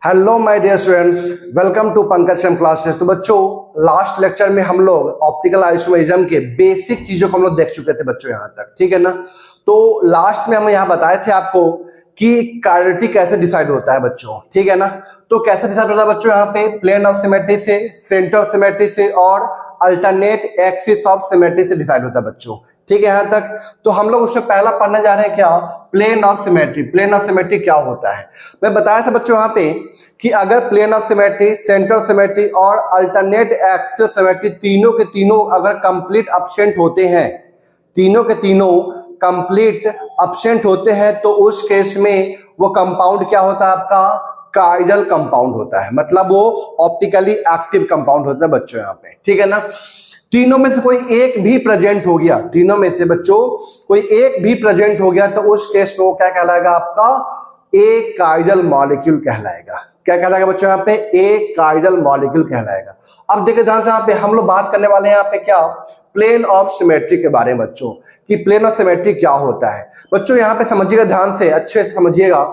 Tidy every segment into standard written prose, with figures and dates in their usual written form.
Hello my dear students, welcome to Pankaj Sharma classes. तो बच्चों, last lecture में हम लोग ऑप्टिकल आइसोमेरिज्म के बेसिक चीजों को हम लोग देख चुके थे बच्चों यहाँ तक, ठीक है ना। तो लास्ट में हम यहाँ बताए थे आपको कि कायरेटी कैसे डिसाइड होता है बच्चों, ठीक है ना। तो कैसे डिसाइड होता है बच्चों, यहाँ पे प्लेन ऑफ सिमेट्री से, सेंटर ऑफ सिमेट्री से और अल्टरनेट एक्सिस ऑफ सिमेट्री से डिसाइड होता है बच्चों, ठीक है यहाँ तक। तो हम लोग उससे पहला पढ़ने जा रहे हैं क्या, plane of symmetry. Plane of symmetry क्या होता है, मैं बताया था बच्चों यहाँ पे कि अगर plane of symmetry, centre of symmetry और अल्टरनेट एक्सिस सिमेट्री तीनों के तीनों अगर कंप्लीट एब्सेंट होते हैं, तीनों के तीनों कंप्लीट एब्सेंट होते हैं, तो उस केस में वो कंपाउंड क्या होता है आपका, काइडल कंपाउंड होता है। मतलब वो ऑप्टिकली एक्टिव कंपाउंड होता है बच्चों यहाँ पे, ठीक है ना। तीनों में से कोई एक भी प्रेजेंट हो गया, तीनों में से बच्चों कोई एक भी प्रेजेंट हो गया, तो उस केस में वो क्या कहलाएगा आपका, ए काइडल मॉलिक्यूल कहलाएगा। क्या कहलाएगा बच्चों यहाँ पे, ए काइडल मॉलिक्यूल कहलाएगा। अब देखिए ध्यान से, यहाँ पे हम लोग बात करने वाले हैं यहाँ पे क्या, प्लेन ऑफ सिमेट्री के बारे में बच्चों, कि प्लेन ऑफ सिमेट्री क्या होता है। बच्चों यहाँ पे समझिएगा, ध्यान से अच्छे से समझिएगा।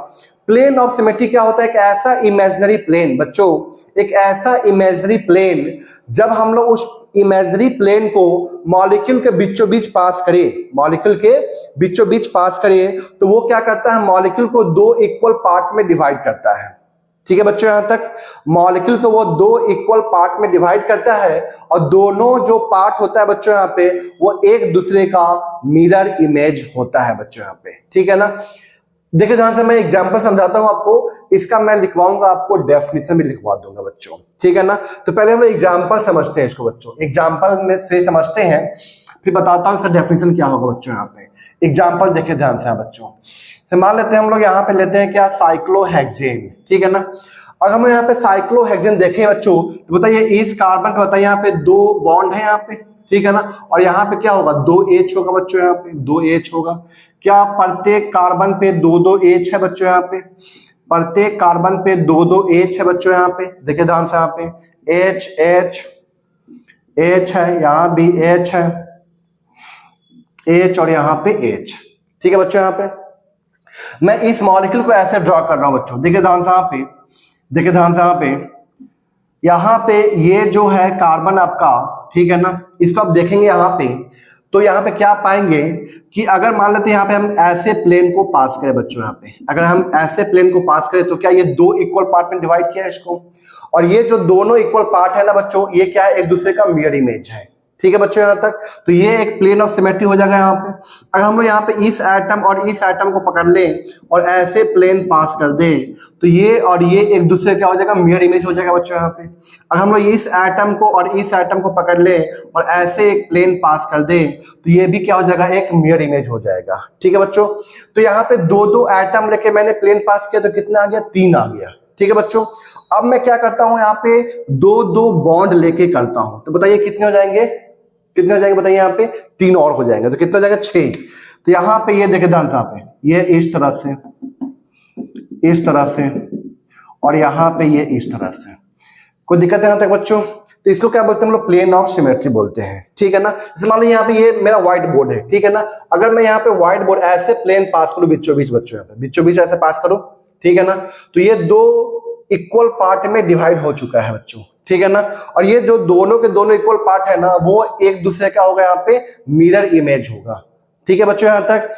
प्लेन ऑफ सिमेट्री क्या होता है, एक ऐसा इमेजिनरी प्लेन बच्चों, एक ऐसा इमेजिनरी प्लेन, जब हम लोग उस इमेजिनरी प्लेन को मॉलिक्यूल के बीचों बीच पास करें, मॉलिक्यूल के बीचों बीच पास करें, तो वो क्या करता है, मॉलिक्यूल को दो इक्वल पार्ट में डिवाइड करता है, ठीक है बच्चों। यहां तक मॉलिक्यूल को वो दो इक्वल पार्ट में डिवाइड करता है, और दोनों जो पार्ट होता है बच्चों यहाँ पे, वो एक दूसरे का मिरर इमेज होता है बच्चों यहाँ पे, ठीक है ना। देखिए ध्यान से, मैं एग्जांपल समझाता हूं आपको, इसका मैं लिखवाऊंगा आपको, डेफिनेशन भी लिखवा दूंगा बच्चों, ठीक है ना। तो पहले हम लोग एग्जांपल समझते हैं इसको बच्चों, एग्जांपल में से समझते हैं, फिर बताता हूं इसका डेफिनेशन क्या होगा बच्चों यहाँ पे। एग्जांपल देखिए ध्यान से बच्चों, मान लेते हैं हम लोग यहाँ पे लेते हैं क्या, साइक्लोहेक्सेन, ठीक है ना। अगर हम यहाँ पे साइक्लोहेक्सेन देखें बच्चों, तो बताइए इस कार्बन का बताइए यहाँ पे दो बॉन्ड है यहाँ पे, ठीक है ना, और यहाँ पे क्या होगा, दो एच होगा बच्चों, यहाँ पे दो एच होगा। क्या प्रत्येक कार्बन पे दो दो एच है बच्चों यहाँ पे, प्रत्येक कार्बन पे दो दो एच है बच्चों यहाँ पे। देखिए ध्यान से, यहाँ पे एच एच एच है, यहाँ भी एच है, एच और यहाँ पे एच, ठीक है बच्चों। यहाँ पे मैं इस मॉलिक्यूल को ऐसे ड्रॉ कर रहा हूं बच्चों, देखिए ध्यान से यहाँ पे, देखिए ध्यान से यहाँ पे ये जो है कार्बन आपका, ठीक है ना, इसको आप देखेंगे यहाँ पे, तो यहाँ पे क्या पाएंगे कि अगर मान लेते हैं यहाँ पे हम ऐसे प्लेन को पास करें बच्चों, यहाँ पे अगर हम ऐसे प्लेन को पास करें, तो क्या ये दो इक्वल पार्ट में डिवाइड किया है इसको, और ये जो दोनों इक्वल पार्ट है ना बच्चों, ये क्या है, एक दूसरे का मिरर इमेज है, ठीक है बच्चों यहाँ तक। तो ये एक प्लेन ऑफ सिमेट्री हो जाएगा यहाँ पे। अगर हम लोग यहाँ पे इस एटम और इस एटम को पकड़ लें और ऐसे प्लेन पास कर दें, तो ये और ये एक दूसरे क्या हो जाएगा, मिरर इमेज हो जाएगा बच्चों यहाँ पे। अगर हम लोग इस एटम को और इस एटम को पकड़ लें और ऐसे एक प्लेन पास कर दें, तो ये भी क्या हो जाएगा, एक मिरर इमेज हो जाएगा, ठीक है बच्चों। तो यहाँ पे दो दो एटम लेके मैंने प्लेन पास किया, तो कितना आ गया, तीन आ गया, ठीक है बच्चों। अब मैं क्या करता हूं, यहाँ पे दो दो बॉन्ड लेके करता हूं, तो बताइए कितने हो जाएंगे, कितने हो जाएंगे बताइए, यहाँ पे तीन और हो जाएंगे, तो कितना हो जाएगा, 6। तो यहाँ पे ये देखे ध्यान से, यहाँ पे ये इस तरह से, इस तरह से, और यहाँ पे ये इस तरह से। कोई दिक्कत है यहाँ तक बच्चों? तो इसको क्या बोलते हैं हम लोग, प्लेन ऑफ सिमेट्री बोलते हैं, ठीक है ना। जैसे मान लो यहाँ पे ये मेरा व्हाइट बोर्ड है, ठीक है ना। अगर मैं यहाँ पे व्हाइट बोर्ड ऐसे प्लेन पास करूँ बीचों बीच बच्चों, यहाँ पे बीचों बीच ऐसे पास करूँ, ठीक है ना, तो ये दो इक्वल पार्ट में डिवाइड हो चुका है बच्चों, ठीक है ना। और ये जो दोनों के दोनों इक्वल पार्ट है ना, वो एक दूसरे का होगा यहाँ पे मिरर इमेज होगा, ठीक है बच्चों यहाँ तक।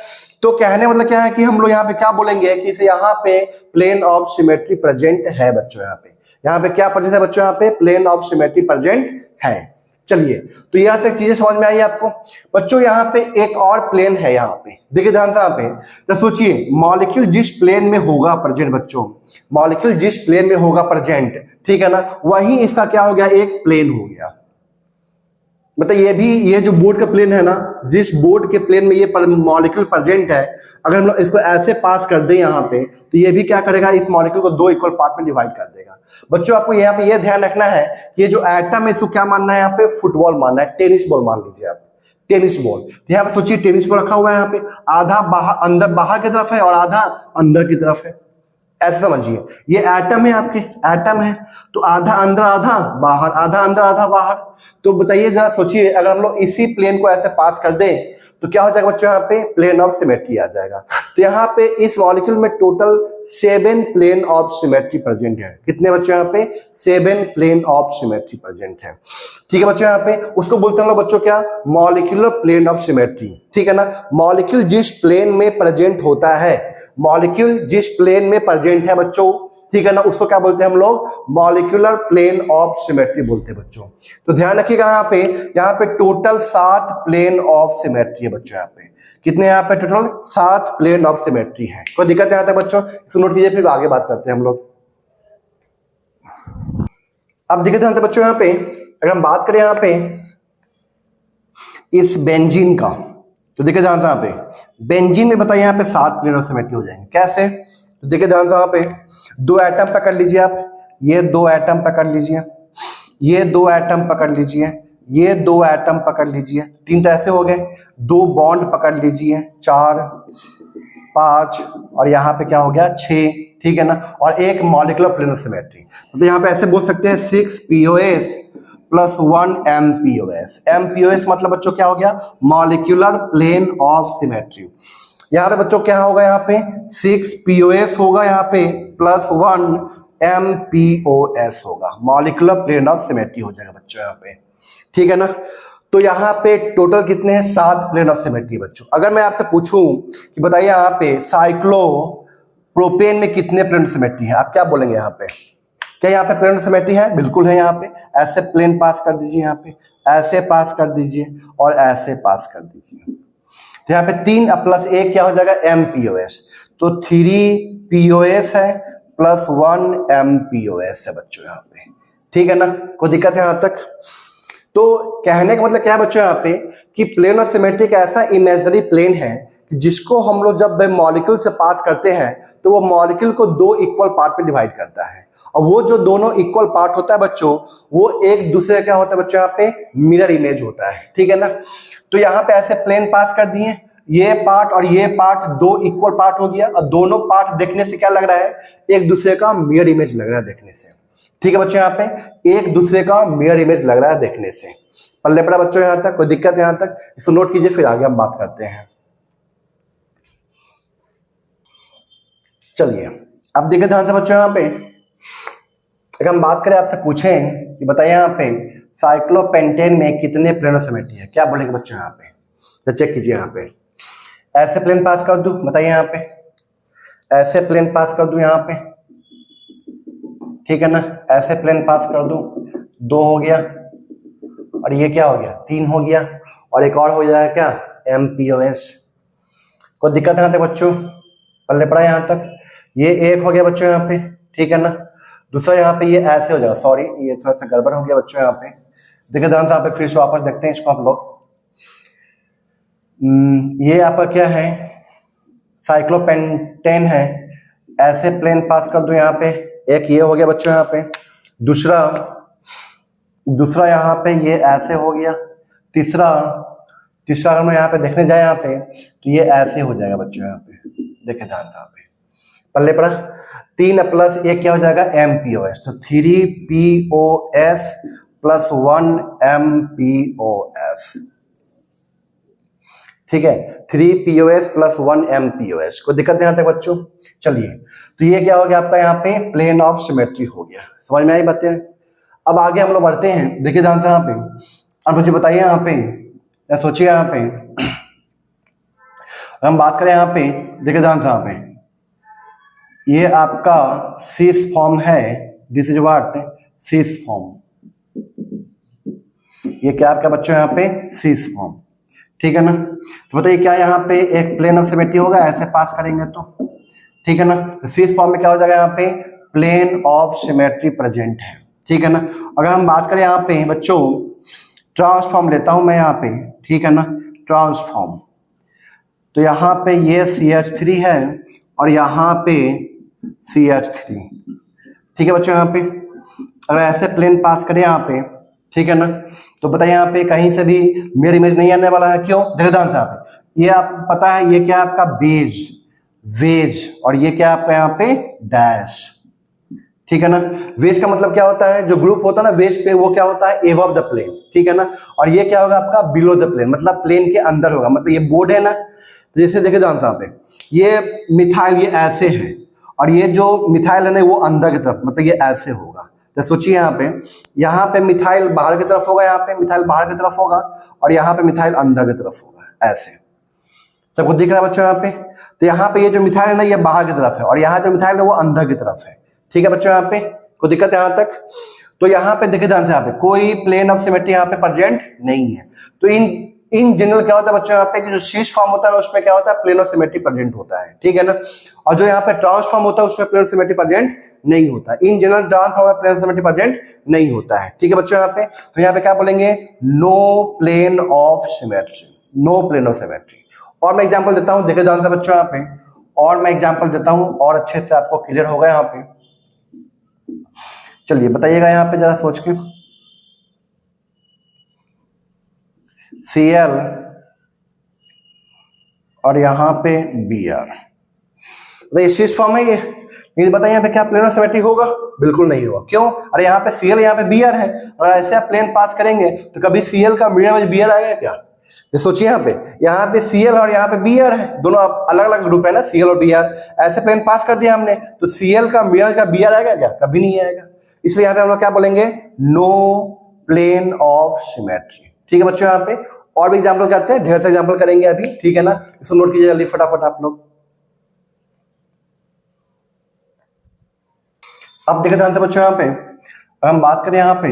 तो कहने मतलब क्या है कि हम लोग यहाँ पे क्या बोलेंगे कि इसे यहाँ पे प्लेन ऑफ सिमेट्री प्रेजेंट है बच्चों, यहाँ पे क्या प्रेजेंट है बच्चों, यहाँ पे प्लेन ऑफ सिमेट्री प्रेजेंट है। चलिए, तो यहाँ तक चीजें समझ में आई आपको बच्चों। यहाँ पे एक और प्लेन है, यहाँ पे देखिए ध्यान से, यहाँ पे तो सोचिए मॉलिक्यूल जिस प्लेन में होगा प्रेजेंट बच्चों, मॉलिक्यूल जिस प्लेन में होगा प्रेजेंट, ठीक है ना, वही इसका क्या हो गया, एक प्लेन हो गया। मतलब ये भी, ये जो बोर्ड का प्लेन है ना, जिस बोर्ड के प्लेन में ये मॉलिक्यूल प्रेजेंट है, अगर हम लोग इसको ऐसे पास कर दें यहाँ पे, तो ये भी क्या करेगा, इस मॉलिक्यूल को दो इक्वल पार्ट में डिवाइड कर देगा। बच्चों आपको यहाँ पे ये ध्यान रखना है कि ये जो एटम है, इसको क्या मानना है, यहाँ पे फुटबॉल मानना है, टेनिस बॉल मान लीजिए आप, टेनिस बॉल। तो यहाँ पे सोचिए टेनिस बॉल रखा हुआ है, यहाँ पे आधा बाहर अंदर बाहर की तरफ है और आधा अंदर की तरफ है, ऐसे समझिए। ये एटम है, आपके एटम है, तो आधा अंदर आधा बाहर, आधा अंदर आधा बाहर। तो बताइए जरा सोचिए, अगर हम लोग इसी प्लेन को ऐसे पास कर दें, तो क्या हो जाएगा बच्चों यहाँ पे प्लेन ऑफ सिमेट्री आ जाएगा। तो यहाँ पे इस मॉलिक्यूल में total 7 plane of symmetry present है। कितने बच्चों यहाँ पे 7 प्लेन ऑफ सिमेट्री प्रेजेंट है। ठीक है बच्चों, यहाँ पे उसको बोलते हैं लोग बच्चों क्या, मॉलिक्यूलर प्लेन ऑफ सिमेट्री। ठीक है ना, मॉलिक्यूल जिस प्लेन में प्रेजेंट होता है, मॉलिक्यूल जिस प्लेन में प्रेजेंट है बच्चों, ठीक है ना, उसको क्या बोलते हैं हम लोग, मॉलिक्यूलर प्लेन ऑफ सिमेट्री बोलते हैं बच्चों। तो ध्यान रखिएगा यहाँ पे टोटल 7 प्लेन ऑफ सिमेट्री है बच्चों। यहाँ पे कितने, यहाँ पे टोटल 7 प्लेन ऑफ सिमेट्री है। कोई दिक्कत नहीं आता है बच्चों, इसको नोट कीजिए, फिर आगे बात करते हैं हम लोग। अब देखिए ध्यान से बच्चों, यहाँ पे अगर हम बात करें यहाँ पे इस बेंजीन का, तो देखिए ध्यान से यहाँ पे बेंजीन में बताइए यहाँ पे 7 प्लेन ऑफ सिमेट्री हो जाएंगे। कैसे, तो देखिए ध्यान से यहाँ पे 2 एटम पकड़ लीजिए आप, ये 2 एटम पकड़ लीजिए, ये 2 एटम पकड़ लीजिए, ये 2 एटम पकड़ लीजिए, 3 तो ऐसे हो गए। 2 बॉन्ड पकड़ लीजिए, 4 5 और यहाँ पे क्या हो गया 6। ठीक है ना, और एक मॉलिक्यूलर प्लेन ऑफ सिमेट्री। तो यहाँ पे ऐसे बोल सकते हैं 6 POS प्लस 1 MPOS। MPOS मतलब बच्चों क्या हो गया, मॉलिक्यूलर प्लेन ऑफ सिमेट्री। यहाँ पे बच्चों क्या होगा, यहाँ पे 6 POS होगा यहाँ पे प्लस 1 MPOS होगा, मॉलिक्यूलर प्लेन ऑफ सिमेट्री हो जाएगा बच्चों यहाँ पे। ठीक है ना, तो यहाँ पे टोटल कितने हैं, 7 प्लेन ऑफ सिमेट्री बच्चों। अगर मैं आपसे पूछूं कि बताइए यहाँ पे साइक्लोप्रोपेन में कितने प्लेन ऑफ सिमेट्री है, आप क्या बोलेंगे यहाँ पे, क्या यहाँ पे प्लेन ऑफ सिमेट्री है, बिल्कुल है। यहाँ पे ऐसे प्लेन पास कर दीजिए, यहाँ पे ऐसे पास कर दीजिए और ऐसे पास कर दीजिए। तो यहाँ पे 3 प्लस 1 क्या हो जाएगा, MPOS। तो 3 POS है प्लस 1 MPOS है बच्चों यहाँ पे। ठीक है ना, कोई दिक्कत है यहाँ तक। तो कहने का मतलब क्या है बच्चों यहाँ पे कि प्लेन ऑफ सिमेट्री का ऐसा इमेजिनरी प्लेन है जिसको हम लोग जब मॉलिक्यूल से पास करते हैं तो वो मॉलिक्यूल को 2 इक्वल पार्ट में डिवाइड करता है, और वो जो दोनों इक्वल पार्ट होता है बच्चों, वो एक दूसरे क्या होता है बच्चों, यहाँ पे मिरर इमेज होता है। ठीक है ना, तो यहाँ पे ऐसे प्लेन पास कर दिए, ये पार्ट और ये पार्ट 2 इक्वल पार्ट हो गया, और दोनों पार्ट देखने से क्या लग रहा है, एक दूसरे का मिरर इमेज लग रहा है देखने से। ठीक है बच्चों, यहाँ पे एक दूसरे का मिरर इमेज लग रहा है देखने से। पल्ले पड़ा बच्चों यहाँ तक, कोई दिक्कत है यहाँ तक, इसको नोट कीजिए, फिर आगे हम बात करते हैं। चलिए अब देखिए ध्यान से बच्चों, यहाँ पे अगर हम बात करें, आपसे पूछें कि बताइए यहाँ पे साइक्लोपेंटेन में कितने प्लेन ऑफ सिमेट्री है, क्या बोलेंगे बच्चों यहाँ पे, तो चेक कीजिए। यहाँ पे ऐसे प्लेन पास कर दूं, बताइए यहाँ पे ऐसे प्लेन पास कर दूं यहाँ पे, ठीक है ना, ऐसे प्लेन पास कर दूं, 2 हो गया, और ये क्या हो गया 3 हो गया, और एक और हो जाएगा क्या, MPOS। कोई दिक्कत है बच्चों, पल्ले पड़ा यहाँ तक, ये 1 हो गया बच्चों यहाँ पे। ठीक है ना, दूसरा यहाँ पे ये ऐसे हो जाएगा, सॉरी ये थोड़ा सा गड़बड़ हो गया बच्चों यहाँ पे। देखिए ध्यान से यहाँ पे फिर से वापस देखते हैं इसको हम लोग। ये आपका क्या है, साइक्लोपेंटेन है, ऐसे प्लेन पास कर दो यहाँ पे, एक ये हो गया बच्चों यहाँ पे, दूसरा यहाँ पे ये ऐसे हो गया, तीसरा हम यहाँ पे देखने जाए यहाँ पे तो ये ऐसे हो जाएगा बच्चों यहाँ पे। देखे ध्यान यहाँ पे पल्ले पड़ा, 3 प्लस 1 क्या हो जाएगा, MPOS। तो 3 POS प्लस 1 MPOS। ठीक है, 3 POS प्लस 1 MPOS। कोई दिक्कत नहीं आता बच्चों। चलिए, तो ये क्या हो गया आपका यहाँ पे प्लेन ऑफ सिमेट्री हो गया, समझ में आई बातें। अब आगे हम लोग बढ़ते हैं, देखिए ध्यान से यहाँ पे, अब मुझे बताइए यहाँ पे, या सोचिए यहाँ पे, हम बात करें यहाँ पे, देखिए ध्यान से यहाँ पे, ये आपका सिस फॉर्म है, this is what, cis form. ये क्या आपका बच्चों यहाँ पे सिस फॉर्म। ठीक है ना, तो बताइए क्या यहाँ पे एक प्लेन ऑफ सिमेट्री होगा, ऐसे पास करेंगे तो, ठीक है ना, तो सिस फॉर्म में क्या हो जाएगा, यहाँ पे प्लेन ऑफ सिमेट्री प्रेजेंट है। ठीक है ना, अगर हम बात करें यहाँ पे बच्चों, ट्रांसफॉर्म लेता हूं मैं यहाँ पे, ठीक है ना, ट्रांसफॉर्म, तो यहाँ पे ये CH3 है और यहाँ पे CH3। ठीक है बच्चों, यहाँ पे अगर ऐसे प्लेन पास करें यहाँ पे, ठीक है ना, तो बताइए यहाँ पे कहीं से भी मिरर इमेज नहीं आने वाला है, क्यों, देखिए ध्यान से यहाँ पे, ये आप पता है ये क्या है आपका वेज, और ये क्या आपका यहाँ पे डैश। ठीक है ना। वेज का मतलब क्या होता है, जो ग्रुप होता है ना वेज पे, वो क्या होता है, एबव द प्लेन, ठीक है ना। और ये क्या होगा आपका, बिलो द प्लेन, मतलब प्लेन के अंदर होगा। मतलब ये बोर्ड है ना, तो जैसे देखे जान साहब पे, ये मिथाइल ये ऐसे है, और ये जो मिथाइल है ना वो अंदर की तरफ, मतलब ये ऐसे होगा। तो सोचिए यहाँ पे मिथाइल बाहर की तरफ होगा, यहाँ पे मिथाइल बाहर की तरफ होगा, और यहाँ पे मिथाइल अंदर की तरफ होगा, ऐसे। सबको दिख रहा है बच्चों यहाँ पे। तो यहाँ पे ये जो मिथाइल है ना ये बाहर की तरफ है, और यहाँ जो मिथाइल है वो अंदर की तरफ है, ठीक है बच्चों। यहाँ पे कोई दिक्कत है यहाँ तक। तो यहाँ पे देखे ध्यान से, यहाँ पे कोई प्लेन ऑफ सिमेट्री यहाँ पे प्रेजेंट नहीं है। तो इन जनरल क्या होता है बच्चों, यहाँ पे जो शीर्ष फॉर्म होता है उसमें क्या होता है, प्लेन ऑफ सिमेट्री प्रेजेंट होता है, ठीक है ना। और जो यहाँ पे ट्रांसफॉर्म होता है उसमें प्लेन ऑफ सिमेट्री प्रेजेंट नहीं होता। इन जनरल ट्रांसफॉर्म में प्लेन ऑफ सिमेट्री प्रेजेंट नहीं होता है, ठीक है बच्चों। यहाँ पे तो यहाँ पे क्या बोलेंगे, no plane of symmetry, no plane of symmetry. और मैं एग्जांपल देता हूं, देखे ध्यान से बच्चों यहाँ पे, और मैं एग्जांपल देता हूं और अच्छे से आपको क्लियर होगा यहाँ पे। चलिए बताइएगा यहाँ पे जरा सोच के, Cl और यहाँ पे Br, तो ये शीर्ष फॉर्म है ये बताइए यहाँ पे क्या प्लेन ऑफ सिमेट्री होगा, बिल्कुल नहीं होगा। क्यों, अरे यहाँ पे Cl यहाँ पे Br है, और ऐसे आप प्लेन पास करेंगे तो कभी Cl का मिरर इमेज Br आएगा क्या। ये सोचिए यहाँ पे Cl और यहाँ पे Br है, दोनों अलग अलग ग्रुप है ना, Cl और Br। ऐसे प्लेन पास कर दिया हमने तो Cl का मिरर का Br आएगा क्या, कभी नहीं आएगा। इसलिए यहाँ पे हम लोग क्या बोलेंगे, नो प्लेन ऑफ सिमेट्री, ठीक है बच्चों। यहाँ पे और भी एग्जाम्पल करते हैं, ढेर से एग्जाम्पल करेंगे अभी, ठीक है ना। इसको नोट कीजिए जल्दी फटाफट आप लोग। अब देखते ध्यान से बच्चों यहाँ पे, अगर हम बात करें यहाँ पे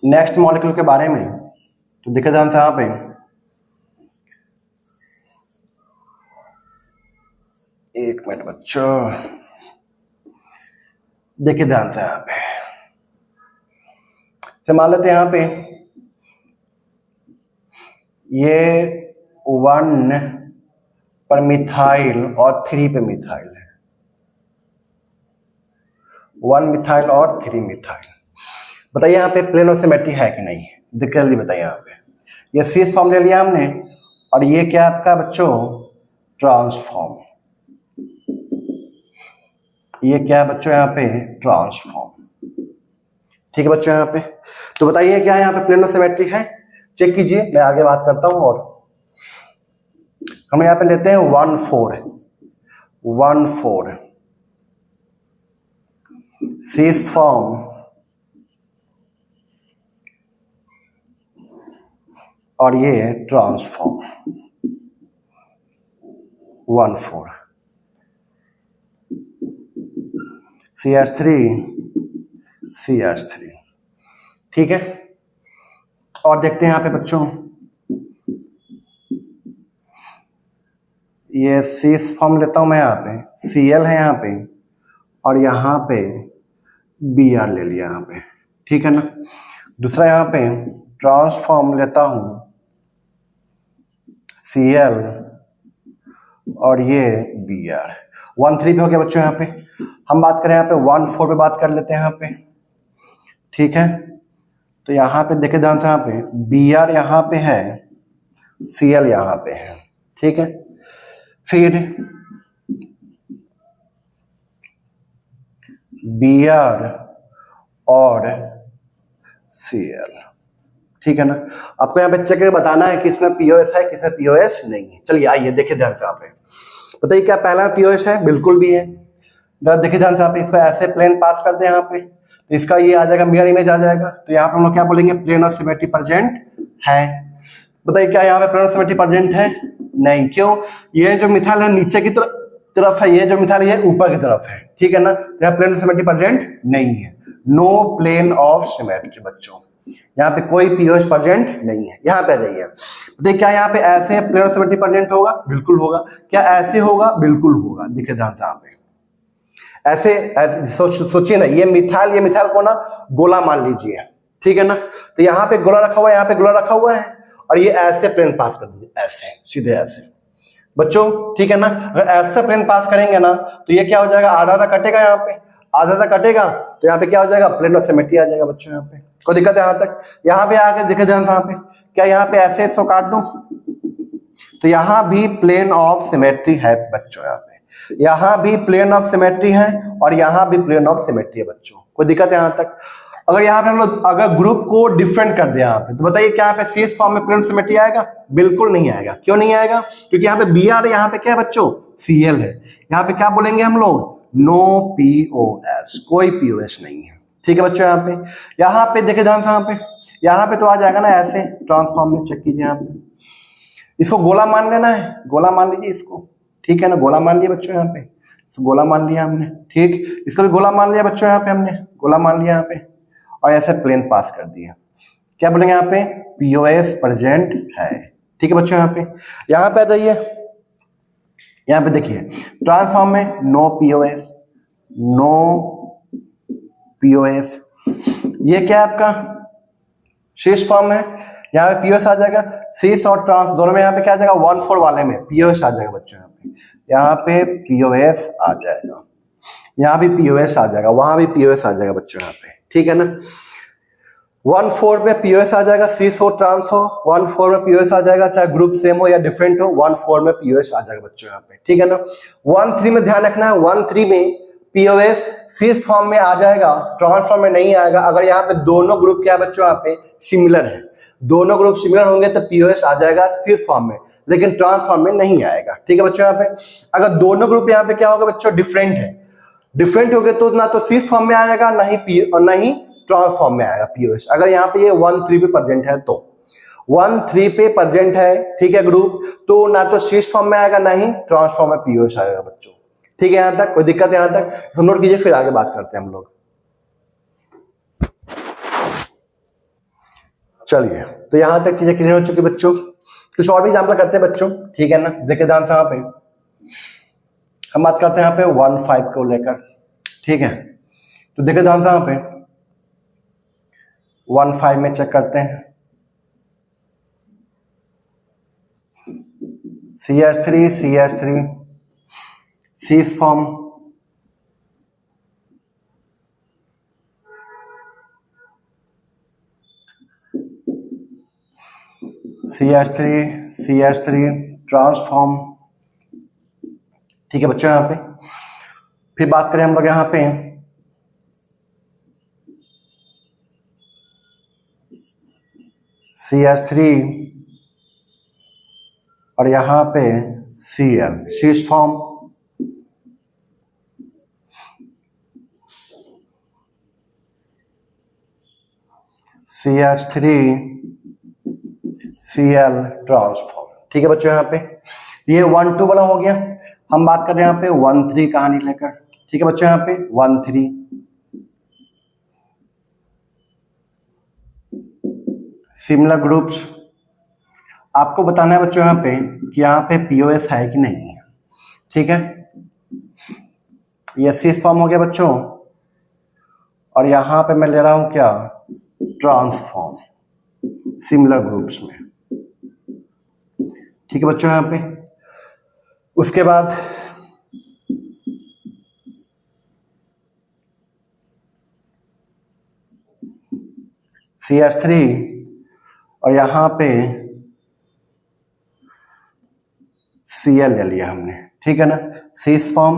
नेक्स्ट मॉलिक्यूल के बारे में, तो देखिए ध्यान से यहाँ पे, एक मिनट बच्चों, देखिए ध्यान से यहाँ पे, मान लेते हैं यहाँ पे ये 1 पर मिथाइल और 3 पे मिथाइल है, 1 मिथाइल और 3 मिथाइल। बताइए यहाँ पे प्लेन ऑफ सिमेट्री है कि नहीं, देखिए जल्दी बताइए। यहाँ पे ये शीर्ष फॉर्म ले लिया हमने, और ये क्या आपका बच्चों, ट्रांसफॉर्म। ये क्या है बच्चों, यहाँ पे ट्रांसफॉर्म, ठीक है बच्चों। यहाँ पे तो बताइए क्या यहाँ पे प्लेन ऑफ सिमेट्री है, चेक कीजिए, मैं आगे बात करता हूं। और हम यहाँ पे लेते हैं 1 4 शीर्ष फॉर्म और ये ट्रांसफॉर्म 1 4 CH3 ठीक है। और देखते हैं यहाँ पे बच्चों, ये शीर्ष फॉर्म लेता हूं मैं, यहाँ पे Cl है यहाँ पे, और यहाँ पे Br ले लिया यहाँ पे, ठीक है ना। दूसरा यहाँ पे ट्रांसफॉर्म लेता हूं Cl और ये Br, 1 3 पे हो गया बच्चों। यहाँ पे हम बात करें, यहाँ पे 1 4 पे बात कर लेते हैं यहाँ पे, ठीक है। तो यहाँ पे देखे ध्यान से, यहाँ पे Br यहाँ पे है, Cl यहाँ पे है, ठीक है। फिर Br और Cl, ठीक है ना। आपको यहाँ पे चेक करके बताना है कि इसमें पीओएस है, किसमें पीओएस नहीं है। चलिए आइए देखिए ध्यान से। यहाँ पे बताइए क्या पहला पीओएस है, बिल्कुल भी है। देखिए ध्यान से, यहाँ पे इसको ऐसे प्लेन पास कर दे यहाँ पे, तो इसका ये आ जाएगा, मिरर इमेज आ जाएगा। तो यहाँ पे हम लोग क्या बोलेंगे, प्लेन ऑफ सिमेट्री प्रेजेंट है। बताइए क्या यहाँ पे प्लेन ऑफ सिमेट्री प्रेजेंट है, नहीं। क्यों, ये जो मिथाइल है नीचे की तरफ है, ये जो मिथाइल है ऊपर की तरफ है, ठीक है ना। तो यहाँ प्लेन ऑफ सिमेट्री प्रेजेंट नहीं है, नो प्लेन ऑफ सिमेट्री बच्चों। यहाँ पे कोई पीओएस प्रेजेंट नहीं है। यहाँ पे आ जाइए, देखिए क्या यहाँ पे ऐसे प्लेन ऑफ सिमेट्री प्रेजेंट होगा, बिल्कुल होगा। क्या ऐसे होगा, बिल्कुल होगा। देखिए ध्यान से, यहाँ पे ऐसे सोचिए ना, ये मिथाइल को ना गोला मान लीजिए, ठीक है ना। तो यहाँ पे गोला रखा हुआ है, यहाँ पे गोला रखा हुआ है, और ये ऐसे प्लेन पास कर दीजिए, ऐसे सीधे ऐसे बच्चों, ठीक है ना। अगर ऐसे प्लेन पास करेंगे ना तो ये क्या हो जाएगा, आधा आधा कटेगा, यहाँ पे आधा आधा कटेगा, तो यहाँ पे क्या हो जाएगा, प्लेन ऑफ सिमेट्री आ जाएगा बच्चों। यहाँ पे कोई दिक्कत है यहाँ तक। यहाँ पे आके देखे ध्यान से, यहाँ पे क्या यहाँ पे ऐसे इसको काट दूं, तो यहाँ भी प्लेन ऑफ सिमेट्री है बच्चों। यहाँ पे यहाँ भी प्लेन ऑफ सिमेट्री है और यहाँ भी प्लेन ऑफ सिमेट्री है बच्चों, कोई दिक्कत है यहाँ तक? अगर यहाँ पे हम लोग अगर ग्रुप को डिफरेंट कर दे यहाँ पे, तो बताइए क्या यहाँ पे सी एस फॉर्म में प्लेन सिमेट्री आएगा? बिल्कुल नहीं आएगा। क्यों नहीं आएगा? क्योंकि यहाँ पे बी आर है, यहाँ पे क्या है बच्चों? सी एल है। यहाँ पे क्या बोलेंगे हम लोग? नो पीओएस, कोई पीओएस नहीं है। ठीक है बच्चों, यहाँ पे देखिए ध्यान से, यहाँ पे तो आ जाएगा ना ऐसे ट्रांसफॉर्म में, चेक कीजिए यहाँ पे, इसको गोला मान लेना है, गोला मान लीजिए इसको, ठीक है ना, गोला मान लिया बच्चों, यहाँ पे इसको गोला मान लिया हमने, ठीक, इसको भी गोला मान लिया बच्चों, यहाँ पे हमने गोला मान लिया यहाँ पे, और ऐसे प्लेन पास कर दिया। क्या बोलेंगे यहाँ पे? पीओएस प्रेजेंट है। ठीक है बच्चों, यहाँ पे आ जाइए, यहाँ पे देखिए ट्रांसफॉर्म में नो पीओएस, नो पीओएस, ये क्या है आपका शीर्ष फॉर्म है, यहाँ पे पीओएस आ जाएगा। शीर्ष और ट्रांस दोनों में यहाँ पे क्या आ जाएगा? 1/4 वाले में पीओएस आ जाएगा बच्चों, यहाँ पे पीओएस आ जाएगा, यहाँ भी पीओएस आ जाएगा, वहां भी पीओएस आ जाएगा बच्चों यहाँ पे, ठीक है ना। 1/4 में पीओएस आ जाएगा, शीर्ष हो ट्रांस हो, 1/4 में पीओएस आ जाएगा, चाहे ग्रुप सेम हो या डिफरेंट हो, 1/4 में पीओएस आ जाएगा बच्चों यहाँ पे, ठीक है ना। 1/3 में ध्यान रखना है, 1/3 में पीओएस शीर्ष फॉर्म में आ जाएगा, ट्रांस फॉर्म में नहीं आएगा। अगर यहाँ पे दोनों ग्रुप क्या है बच्चों? यहाँ पे सिमिलर है, दोनों ग्रुप सिमिलर होंगे तो पीओएस आ जाएगा शीर्ष फॉर्म में, लेकिन ट्रांस फॉर्म में नहीं आएगा। ठीक है बच्चों, यहाँ पे अगर दोनों ग्रुप यहाँ पे क्या होगा बच्चों? डिफरेंट है, डिफरेंट हो गए तो ना तो शीर्ष फॉर्म में आएगा, ना ही ट्रांस फॉर्म में आएगा पीओएस। अगर यहाँ पे ये 1/3 पे प्रेजेंट है, तो 1/3 पे प्रेजेंट है, ठीक है ग्रुप, तो ना तो शीर्ष फॉर्म में आएगा, ना ही ट्रांस फॉर्म में पीओएस आएगा बच्चों। ठीक है, यहाँ तक कोई दिक्कत है? यहाँ तक तो नोट कीजिए, फिर आगे बात करते हैं हम लोग। चलिए, तो यहाँ तक चीजें क्लियर हो चुकी बच्चों। कुछ और भी एग्जाम्पल करते हैं बच्चों, ठीक है ना। देखिए ध्यान से, यहाँ पे हम बात करते हैं यहाँ पे 1/5 को लेकर, ठीक है। तो देखिए ध्यान से, यहाँ पे 1/5 में चेक करते हैं, CH3 शीर्ष फॉर्म, CH3 ट्रांसफॉर्म, ठीक है बच्चों। यहाँ पे फिर बात करें हम लोग यहाँ पे CH3 और यहाँ पे Cl शीर्ष फॉर्म, CH3 Cl ट्रांसफॉर्म, ठीक है बच्चों। यहाँ पे ये 1/2 वाला हो गया। हम बात कर रहे हैं यहाँ पे 1/3 कहानी लेकर, ठीक है बच्चों। यहाँ पे 1/3 सिमिलर ग्रुप्स, आपको बताना है बच्चों यहाँ पे कि यहाँ पे पीओएस है कि नहीं है, ठीक है। ये शीर्ष फॉर्म हो गया बच्चों, और यहाँ पे मैं ले रहा हूं क्या? ट्रांसफॉर्म, सिमिलर ग्रुप्स में, ठीक है बच्चों। यहाँ पे उसके बाद CH3 और यहाँ पे Cl ले लिया हमने, ठीक है ना। शीर्ष फॉर्म,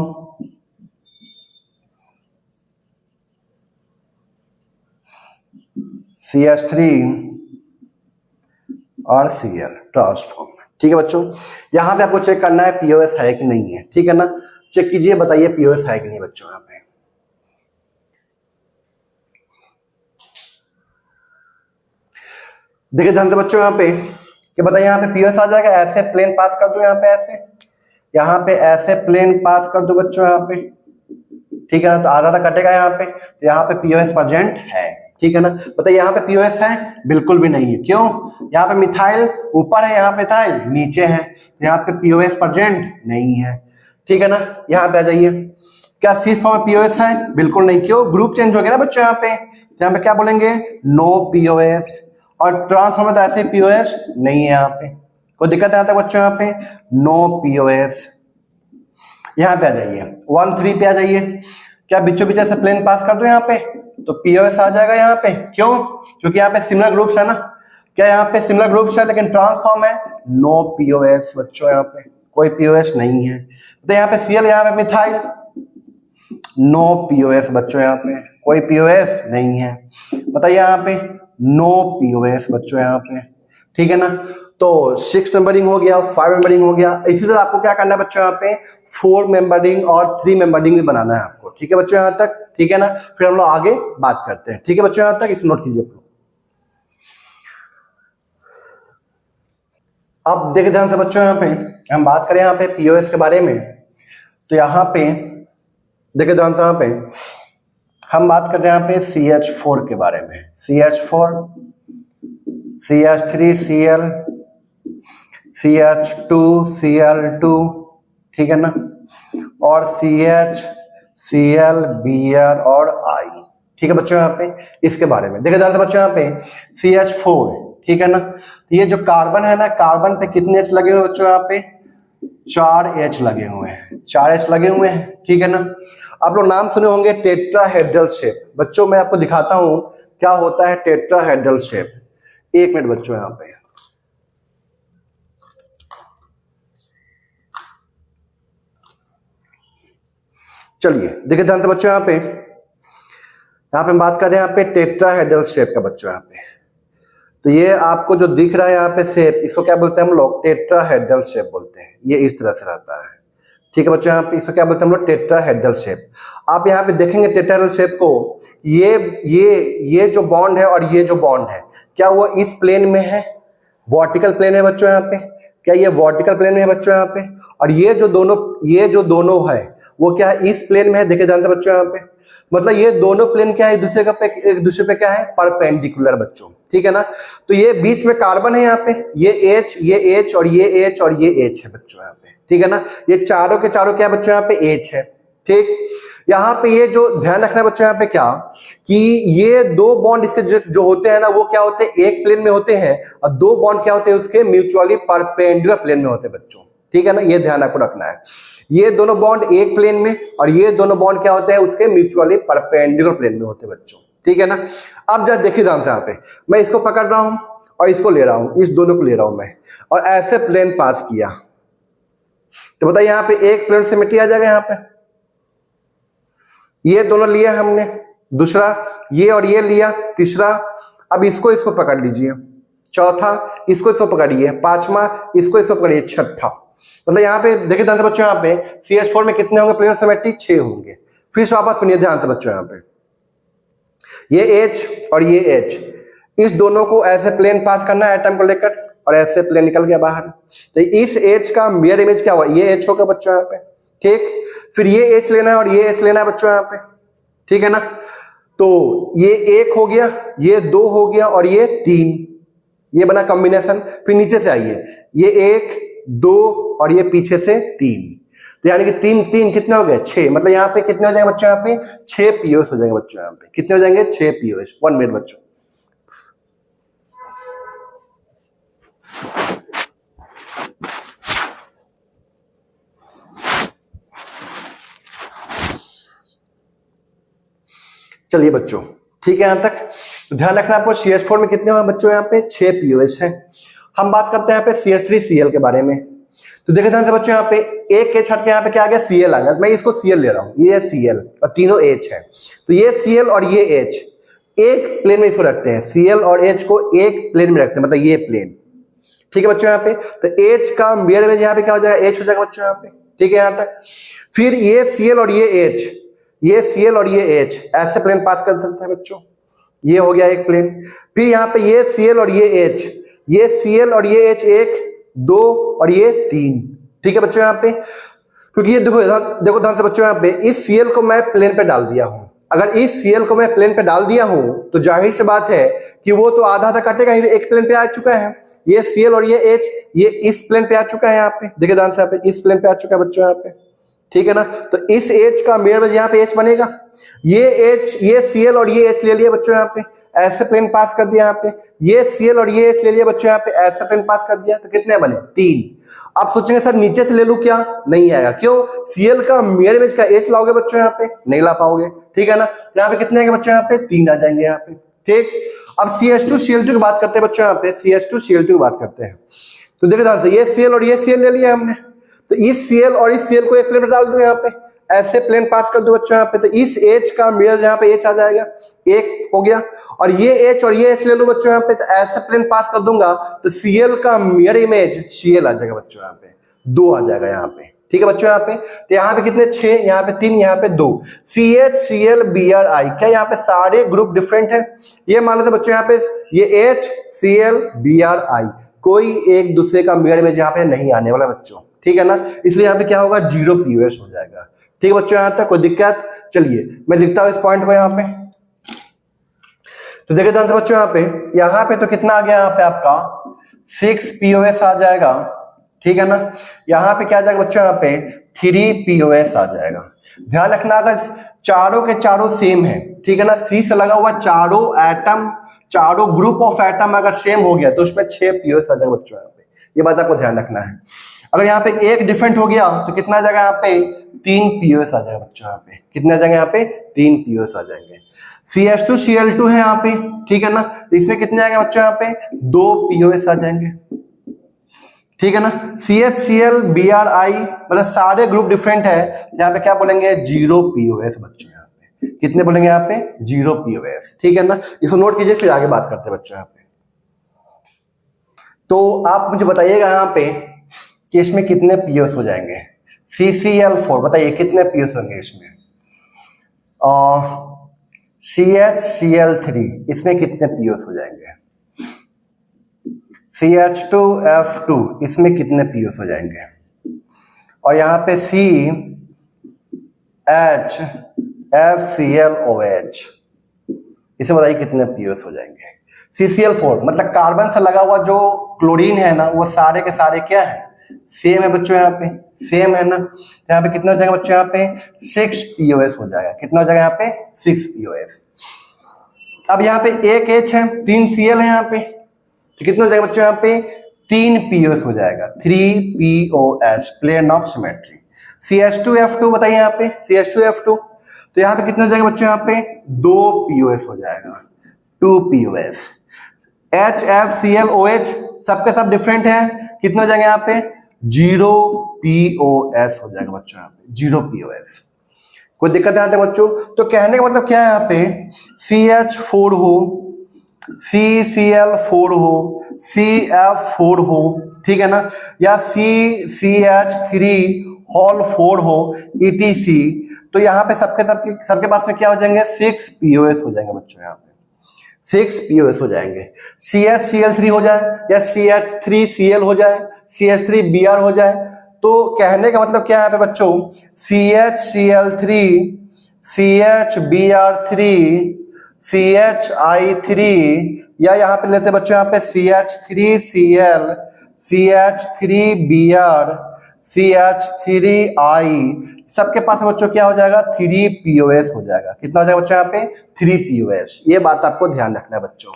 CH3 और Cl ट्रांसफॉर्म, ठीक है बच्चों। यहां पे आपको चेक करना है पीओएस है कि नहीं है, ठीक है ना। चेक कीजिए, बताइए पीओएस है कि नहीं बच्चों। यहाँ पे देखिए ध्यान से बच्चों, यहाँ पे क्या बताइए, यहाँ पे पीओएस आ जाएगा। ऐसे प्लेन पास कर दो, यहाँ पे ऐसे, यहाँ पे ऐसे प्लेन पास कर दो बच्चों, यहाँ पे, ठीक है ना। तो आधा आधा कटेगा यहाँ पे, तो यहाँ पे पीओएस प्रेजेंट है, ठीक है ना। बताइए यहाँ पे पीओएस है? बिल्कुल भी नहीं है। क्यों? यहाँ पे मिथाइल ऊपर है, यहाँ पे इथाइल नीचे है, यहाँ पे पीओएस प्रेजेंट नहीं है, ठीक है ना। यहाँ पे आ जाइए, क्या शीर्ष फॉर्म में पीओएस है? बिल्कुल नहीं। क्यों? ग्रुप चेंज हो गया ना बच्चों। यहाँ पे क्या बोलेंगे? No POS. और ट्रांसफॉर्म में तो ऐसे पीओएस नहीं है, यहाँ पे कोई दिक्कत है यहाँ तक बच्चों? यहाँ पे नो पीओएस। यहाँ पे आ जाइए 1/3 पे आ जाइए, क्या बीचों बीच से प्लेन पास कर दो यहाँ पे, तो पीओएस आ जाएगा यहाँ पे। क्यों? क्योंकि यहाँ पे सिमिलर ग्रुप्स है ना। क्या यहाँ पे सिमिलर ग्रुप्स है लेकिन ट्रांसफॉर्म है? नो पीओएस बच्चों। यहाँ पे कोई पीओएस नहीं है। तो यहाँ पे Cl, यहाँ पे मिथाइल, नो पीओएस बच्चों, यहाँ पे कोई पीओएस नहीं है। बताइए यहाँ पे नो पीओएस बच्चों यहाँ पे, ठीक है ना। तो 6 मेंबरिंग हो गया, 5 मेंबरिंग हो गया। इसी तरह आपको क्या करना है बच्चों यहाँ पे 4 मेंबरिंग और 3 मेंबरिंग भी बनाना है आपको, ठीक है बच्चों यहाँ तक, ठीक है ना। फिर हम लोग आगे बात करते हैं, ठीक है बच्चों यहाँ तक, इसे नोट कीजिए। अब देखिए ध्यान से बच्चों, यहाँ पे हम बात करें यहाँ पे पीओएस के बारे में, तो यहाँ पे देखिए ध्यान से, यहाँ पे हम बात कर रहे हैं यहाँ पे CH4 के बारे में। CH4, CH3 Cl, CH2 Cl2, ठीक है ना, और CH Cl Br और I, ठीक है बच्चों यहाँ पे। इसके बारे में देखिए ध्यान से बच्चों, यहाँ पे CH4, ठीक है ना। तो ये जो कार्बन है ना, कार्बन पे कितने H लगे हुए बच्चों यहाँ पे 4 H लगे हुए हैं, 4 H लगे हुए हैं, ठीक है ना। आप लोग नाम सुने होंगे टेट्राहेड्रल शेप। बच्चों मैं आपको दिखाता हूं क्या होता है टेट्राहेड्रल शेप। एक मिनट बच्चों, यहाँ पे चलिए देखिए ध्यान से बच्चों, यहाँ पे हम बात कर रहे हैं यहाँ पे टेट्राहेड्रल शेप का बच्चों यहाँ पे। तो ये आपको जो दिख रहा है यहाँ पे शेप, इसको क्या बोलते हैं हम लोग टेट्राहेड्रल शेप बोलते हैं। ये इस तरह से रहता है, ठीक है बच्चों यहाँ पे, इसको क्या बोलते हैं हम लोग टेट्राहेड्रल शेप। आप यहाँ पे देखेंगे टेट्राहेड्रल शेप को, ये जो बॉन्ड है और ये जो बॉन्ड है, क्या वो इस प्लेन में है, वर्टिकल प्लेन है बच्चों यहाँ पे, क्या ये वर्टिकल प्लेन में है बच्चों यहाँ पे। और ये जो दोनों है वो क्या है इस प्लेन में है। देखे जानते बच्चों यहाँ पे, मतलब ये दोनों प्लेन क्या है एक दूसरे पे क्या है परपेंडिकुलर बच्चों, ठीक है ना। तो ये बीच में कार्बन है यहाँ पे, ये H और ये H और ये H है बच्चों यहाँ पे, ठीक है ना। ये चारों के चारों क्या बच्चों यहाँ पे H है, ठीक। यहाँ पे ये जो ध्यान रखना है बच्चों यहाँ पे क्या कि ये दो बॉन्ड इसके जो होते हैं ना वो क्या होते हैं एक प्लेन में होते हैं, और दो बॉन्ड क्या होते हैं उसके म्यूचुअली परपेंडिकुलर प्लेन में होते हैं बच्चों, ठीक है ना। ये ध्यान आपको रखना है, ये दोनों बॉन्ड एक प्लेन में और ये दोनों बॉन्ड क्या होते हैं उसके म्यूचुअली परपेंडिकुलर प्लेन में होते हैं बच्चों, ठीक है ना। अब जरा देखिए ध्यान से, यहाँ पे मैं इसको पकड़ रहा हूं और इसको ले रहा हूं, इस दोनों को ले रहा हूं मैं, और ऐसे प्लेन पास किया तो बताइए यहाँ पे एक प्लेन सिमेट्री आ जाएगा। यहाँ पे ये दोनों लिया हमने, दूसरा ये और ये लिया, तीसरा अब इसको पकड़ लीजिए, चौथा इसको पकड़िए, पांचवा इसको पकड़िए, छठा। मतलब यहाँ पे देखिए ध्यान से बच्चों, यहाँ पे CH4 में कितने होंगे प्लेन सिमेट्री 6 होंगे। फिर से वापस सुनिए ध्यान से बच्चों, यहाँ पे ये H और ये H, इस दोनों को ऐसे प्लेन पास करना है एटम को लेकर, और ऐसे प्लेन निकल गया बाहर। तो इस H का मिरर इमेज क्या हुआ, ये H होगा बच्चों यहाँ पे, ठीक। फिर ये H लेना है और ये H लेना है बच्चों यहाँ पे, ठीक है ना। तो ये 1 हो गया, ये 2 हो गया और ये 3, ये बना कॉम्बिनेशन। फिर नीचे से आइए, ये 1 2 और ये पीछे से 3, तो यानी कि 3 3 कितने हो गए 6। मतलब यहाँ पे कितने हो जाएंगे बच्चों, यहाँ पे 6 पीओएस हो जाएंगे बच्चों। यहाँ पे कितने हो जाएंगे 6 पीओएस। 1 मिनट बच्चों, चलिए बच्चों, ठीक है यहाँ तक। तो ध्यान रखना आपको CH4 में कितने हुए बच्चों, यहाँ पे 6 पीओएस है। हम बात करते हैं यहाँ पे CH3Cl के बारे में। तो देखिए ध्यान से बच्चों, यहाँ पे एक H हट के यहाँ पे क्या आ गया Cl आ गया। मैं इसको Cl ले रहा हूँ, ये Cl और तीनों H है। तो ये Cl और ये H एक प्लेन में इसको रखते हैं, Cl और H को एक प्लेन में रखते हैं, मतलब ये प्लेन, ठीक है बच्चों यहाँ पे। तो H का मिरर इमेज यहाँ पे क्या हो जाएगा H हो जाएगा बच्चों यहाँ पे, ठीक है यहाँ तक। फिर ये Cl और ये H, ये Cl और ये H ऐसे प्लेन पास कर सकते हैं बच्चों, ये हो गया एक प्लेन। फिर यहाँ पे ये Cl और ये H, ये Cl और ये H 1 2 और ये 3, ठीक है बच्चों यहाँ पे। क्योंकि ये देखो ध्यान से बच्चों, यहाँ पे इस Cl को मैं प्लेन पे डाल दिया हूं। अगर इस Cl को मैं प्लेन पे डाल दिया हूं तो जाहिर सी बात है कि वो तो आधा आधा काटेगा, एक प्लेन पे आ चुका है। ये Cl और ये H ये इस प्लेन पे आ चुका है, यहाँ पे देखिए ध्यान से, यहाँ पे इस प्लेन पे आ चुका है बच्चों यहाँ पे, ठीक है ना। तो इस H का मिरर इमेज यहाँ पे H बनेगा। ये H, ये Cl और ये H ले लिया बच्चों यहाँ पे, ऐसे प्लेन पास कर दिया यहाँ पे। ये Cl और ये H ले लिया बच्चों यहाँ पे, ऐसे प्लेन पास कर दिया। तो कितने बने 3। आप सोचेंगे सर नीचे से ले लूं क्या, नहीं आएगा। क्यों, Cl का मिरर इमेज का H लाओगे बच्चों यहाँ पे, नहीं ला पाओगे, ठीक है ना। यहाँ पे कितने आएंगे बच्चों यहाँ पे 3 आ जाएंगे यहाँ पे, ठीक। अब CH2Cl2 की बात करते हैं बच्चों, यहाँ पे CH2Cl2 की बात करते हैं। तो देखिए ध्यान से, ये Cl और ये Cl ले लिया हमने। तो इस Cl और इस Cl को एक प्लेन में डाल दो, यहाँ पे ऐसे प्लेन पास कर दो बच्चों यहाँ पे, तो इस H का मिरर यहाँ पे H आ जाएगा, एक हो गया, और ये H और ये H ले लो बच्चों यहाँ पे, तो ऐसे प्लेन पास कर दूंगा तो Cl का मिरर इमेज Cl आ जाएगा बच्चों यहाँ पे, 2 आ जाएगा यहाँ पे, ठीक है बच्चों यहाँ पे। तो यहाँ पे कितने 6, यहाँ पे 3, यहाँ पे 2, CH Cl Br I, क्या यहाँ पे सारे ग्रुप डिफरेंट है, ये मान लेते बच्चों यहाँ पे ये H Cl Br I कोई एक दूसरे का मिरर इमेज यहाँ पे नहीं आने वाला बच्चों, ठीक है ना, इसलिए यहाँ पे क्या होगा 0 POS हो जाएगा, ठीक है बच्चों यहाँ तक कोई दिक्कत। चलिए मैं लिखता हूँ इस पॉइंट को यहाँ पे, तो देखिए ध्यान से बच्चों यहाँ पे तो कितना आ गया यहाँ पे आपका 6 POS आ जाएगा, ठीक है ना, यहाँ पे क्या आ जाएगा बच्चों यहाँ पे 3 POS आ जाएगा। ध्यान रखना अगर चारों के चारों सेम है, ठीक है ना, C से लगा हुआ चारों एटम, चारों ग्रुप ऑफ एटम अगर सेम हो गया तो उसमें 6 POS आ जाएगा बच्चों यहाँ पे, ये बात आपको ध्यान रखना है। अगर यहाँ पे एक डिफरेंट हो गया तो कितना आ जाएगा यहाँ पे 3 POS आ जाएगा बच्चों यहाँ पे, कितने आ जाएंगे यहाँ पे 3 POS आ जाएंगे। CH2 Cl2 है यहाँ पे, ठीक है ना, तो इसमें कितने आएंगे बच्चों यहाँ पे 2 POS आ जाएंगे, ठीक है ना। CH Cl Br I मतलब सारे ग्रुप डिफरेंट है, यहाँ पे क्या बोलेंगे 0 POS बच्चों यहाँ पे, कितने बोलेंगे यहाँ पे 0 POS, ठीक है ना, इसको नोट कीजिए फिर आगे बात करते हैं बच्चों यहाँ पे। तो आप मुझे बताइएगा यहाँ पे कि इसमें कितने POS हो जाएंगे। CCl4 बताइए कितने POS होंगे इसमें, CH Cl3 इसमें कितने POS हो जाएंगे, CH2F2 इसमें कितने POS हो जाएंगे, और यहाँ पे CHFClOH इसे बताइए कितने POS हो जाएंगे। CCl4 मतलब कार्बन से लगा हुआ जो क्लोरीन है ना वो सारे के सारे क्या है सेम है बच्चों, यहाँ पे सेम है ना, यहाँ पे कितना हो जाएगा बच्चों यहाँ पे 6 POS हो जाएगा, कितना हो जाएगा यहाँ पे 6 POS। अब यहाँ पे एक H है 3 Cl है यहाँ पे, तो कितना हो जाएगा बच्चों यहाँ पे 3 POS हो जाएगा, 3 POS plane of symmetry. CH2F2 बताइए यहाँ पे CH2F2, तो यहाँ पे कितना हो जाएगा बच्चों यहाँ पे 2 POS हो जाएगा, 2 POS। HFClOH सबके सब डिफरेंट है, कितना हो जाएगा यहाँ पे 0 POS हो जाएगा बच्चों यहाँ पे 0 POS। कोई दिक्कत नहीं आती बच्चों, तो कहने का मतलब क्या है यहाँ पे CH4 हो, CCl4 हो, CF4 हो, ठीक है ना, या CH3 होल 4 हो ETC, तो यहाँ पे सबके पास में क्या हो जाएंगे 6 POS हो जाएंगे बच्चों, यहाँ पे 6 POS हो जाएंगे। CHCl3 हो जाए या CH3Cl हो जाए, CH3Br हो जाए, तो कहने का मतलब क्या है यहाँ पे बच्चों CHCl3 CHBr3 CHI3, या यहाँ पे लेते बच्चों यहाँ पे CH3Cl CH3Br CH3I, सबके पास बच्चों क्या हो जाएगा 3 POS हो जाएगा, कितना हो जाएगा बच्चों यहाँ पे 3 POS। ये बात आपको ध्यान रखना है बच्चों,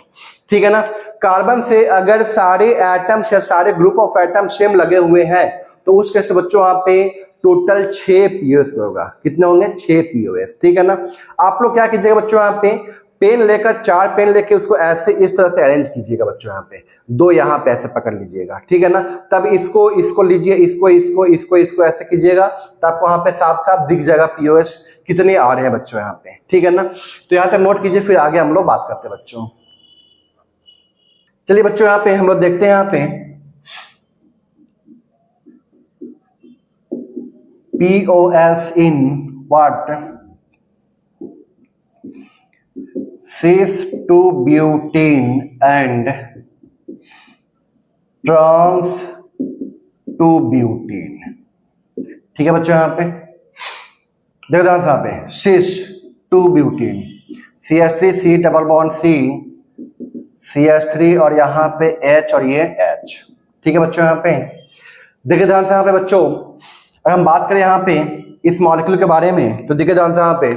ठीक है ना। कार्बन से अगर सारे एटम्स या सारे ग्रुप ऑफ एटम सेम लगे हुए हैं तो उस केस से बच्चों यहाँ पे टोटल 6 POS होगा, कितने होंगे 6 POS, ठीक है ना। आप लोग क्या कीजिएगा बच्चों यहाँ पे पेन लेकर 4 पेन लेके उसको ऐसे इस तरह से अरेंज कीजिएगा बच्चों, यहाँ पे 2 यहाँ पे ऐसे पकड़ लीजिएगा, ठीक है ना, तब इसको लीजिए, इसको ऐसे कीजिएगा, तो आपको यहाँ पे साफ साफ दिख जाएगा POS कितने आ रहे हैं बच्चों यहाँ पे, ठीक है ना। तो यहाँ तक नोट कीजिए, फिर आगे हम लोग बात करते हैं बच्चों। चलिए बच्चों यहाँ पे हम लोग देखते हैं यहाँ पे POS in what cis-2-butene and trans-2-butene, ठीक है बच्चों। यहाँ पे देखो ध्यान से, यहाँ पे cis-2-butene CH3 C double bond C CH3 और यहाँ पे H और ये H, ठीक है बच्चों। यहाँ पे देखिए ध्यान से, यहाँ पे बच्चों अगर हम बात करें यहाँ पे इस मॉलिक्यूल के बारे में, तो देखिए ध्यान से यहाँ पे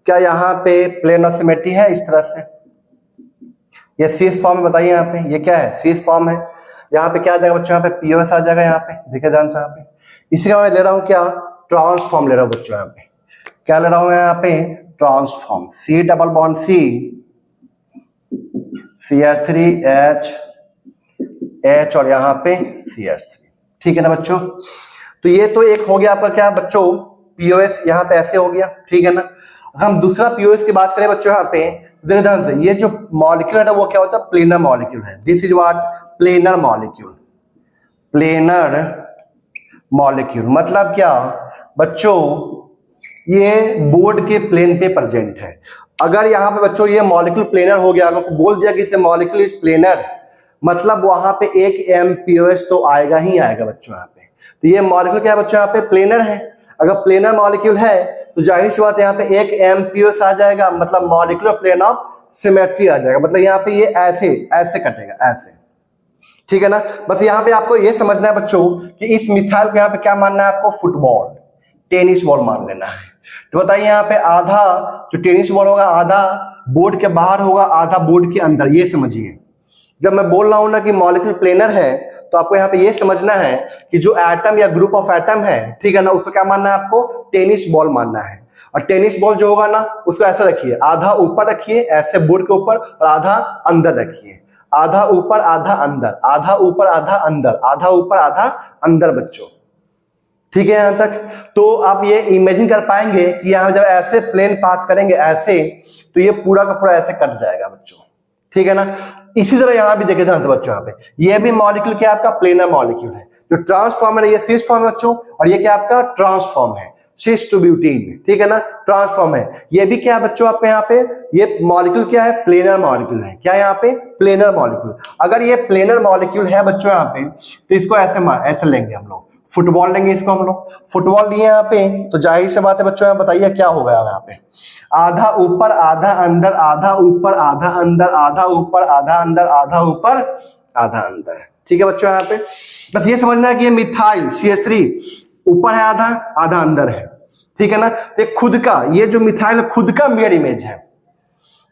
क्या यहाँ पे प्लेन ऑफ सिमेट्री है इस तरह से, ये सीस फॉर्म में बताइए, यहाँ पे ये क्या है सीस फॉर्म है, यहाँ पे क्या आ जाएगा बच्चों यहाँ पे POS आ जाएगा, यहाँ पे देखिए ध्यान से यहाँ पे। इसी का मैं ले रहा हूँ क्या ट्रांसफॉर्म ले रहा हूँ बच्चों, यहाँ पे क्या ले रहा हूँ मैं यहाँ पे transform C double bond C CH3 H और यहाँ पे CH3, ठीक है ना बच्चों। तो तो ये तो एक हो गया आपका क्या बच्चों पीओएस, यहाँ पे ऐसे हो गया, ठीक है ना। हम दूसरा पीओएस की बात करें बच्चों, यहाँ पे ध्यान से, ये जो मॉलिक्यूल है वो क्या होता है, प्लेनर मॉलिक्यूल है। This is what, planar molecule. Planar molecule मतलब क्या बच्चों, ये बोर्ड के प्लेन पे प्रेजेंट है। अगर यहाँ पे बच्चों ये मॉलिक्यूल प्लेनर हो गया, अगर बोल दिया कि इसे मॉलिक्यूल इज प्लेनर, मतलब वहां पे एक एमपीओएस तो आएगा ही आएगा बच्चों यहाँ पे। तो ये मॉलिक्यूल क्या है बच्चों, यहाँ पे प्लेनर है। अगर प्लेनर मॉलिक्यूल है तो जाहिर सी बात है यहाँ पे एक एमपीओएस आ जाएगा, मतलब मॉलिक्यूलर प्लेन ऑफ सिमेट्री आ जाएगा। मतलब यहाँ पे ये ऐसे ऐसे कटेगा, ऐसे, ठीक है ना। बस यहाँ पे आपको ये समझना है बच्चों कि इस मिथाइल को यहाँ पे क्या मानना है आपको, फुटबॉल, टेनिस बॉल मान लेना है। तो बताइए यहाँ पे आधा जो टेनिस बॉल होगा आधा बोर्ड के बाहर होगा, आधा बोर्ड के अंदर। ये समझिए, जब मैं बोल रहा हूं ना कि मॉलिक्यूल प्लेनर है तो आपको यहाँ पे ये समझना है कि जो एटम या ग्रुप ऑफ एटम है, ठीक है ना, उसको क्या मानना है आपको, टेनिस बॉल मानना है। और टेनिस बॉल जो होगा ना उसको ऐसे रखिए, आधा ऊपर रखिए ऐसे बोर्ड के ऊपर और आधा अंदर रखिए, आधा ऊपर आधा अंदर, आधा ऊपर आधा अंदर, आधा ऊपर आधा अंदर बच्चों, ठीक है यहां तक। तो आप ये इमेजिन कर पाएंगे कि यहां जब ऐसे प्लेन पास करेंगे ऐसे, तो ये पूरा का पूरा ऐसे कट जाएगा बच्चों, ठीक है ना। इसी तरह यहां भी देखे ध्यान से बच्चों, यहाँ पे ये भी मॉलिक्यूल क्या आपका प्लेनर मॉलिक्यूल है। जो ट्रांसफॉर्म है ये सिस फॉर्म है बच्चों, और ये क्या आपका ट्रांसफॉर्म है, सिस टू ब्यूटीन, ठीक है ना, ट्रांसफॉर्म है। ये भी क्या है बच्चों आपके यहाँ पे, ये मॉलिक्यूल क्या है, प्लेनर मॉलिक्यूल है। क्या यहाँ पे, प्लेनर मॉलिक्यूल। अगर ये प्लेनर मॉलिक्यूल है बच्चों यहाँ पे, तो इसको ऐसे लेंगे हम लोग, फुटबॉल लेंगे इसको हम लोग, फुटबॉल लिए यहाँ पे, तो जाहिर सी बात है बच्चों, यहाँ बताइए क्या होगा यहाँ पे, आधा ऊपर आधा अंदर, आधा ऊपर आधा अंदर, आधा ऊपर आधा अंदर, आधा ऊपर आधा अंदर, ठीक है बच्चों। यहाँ पे बस ये समझना है कि ये मिथाइल CH3 ऊपर है आधा, आधा अंदर है, ठीक है ना। तो खुद का ये जो मिथाइल खुद का मिरर इमेज है,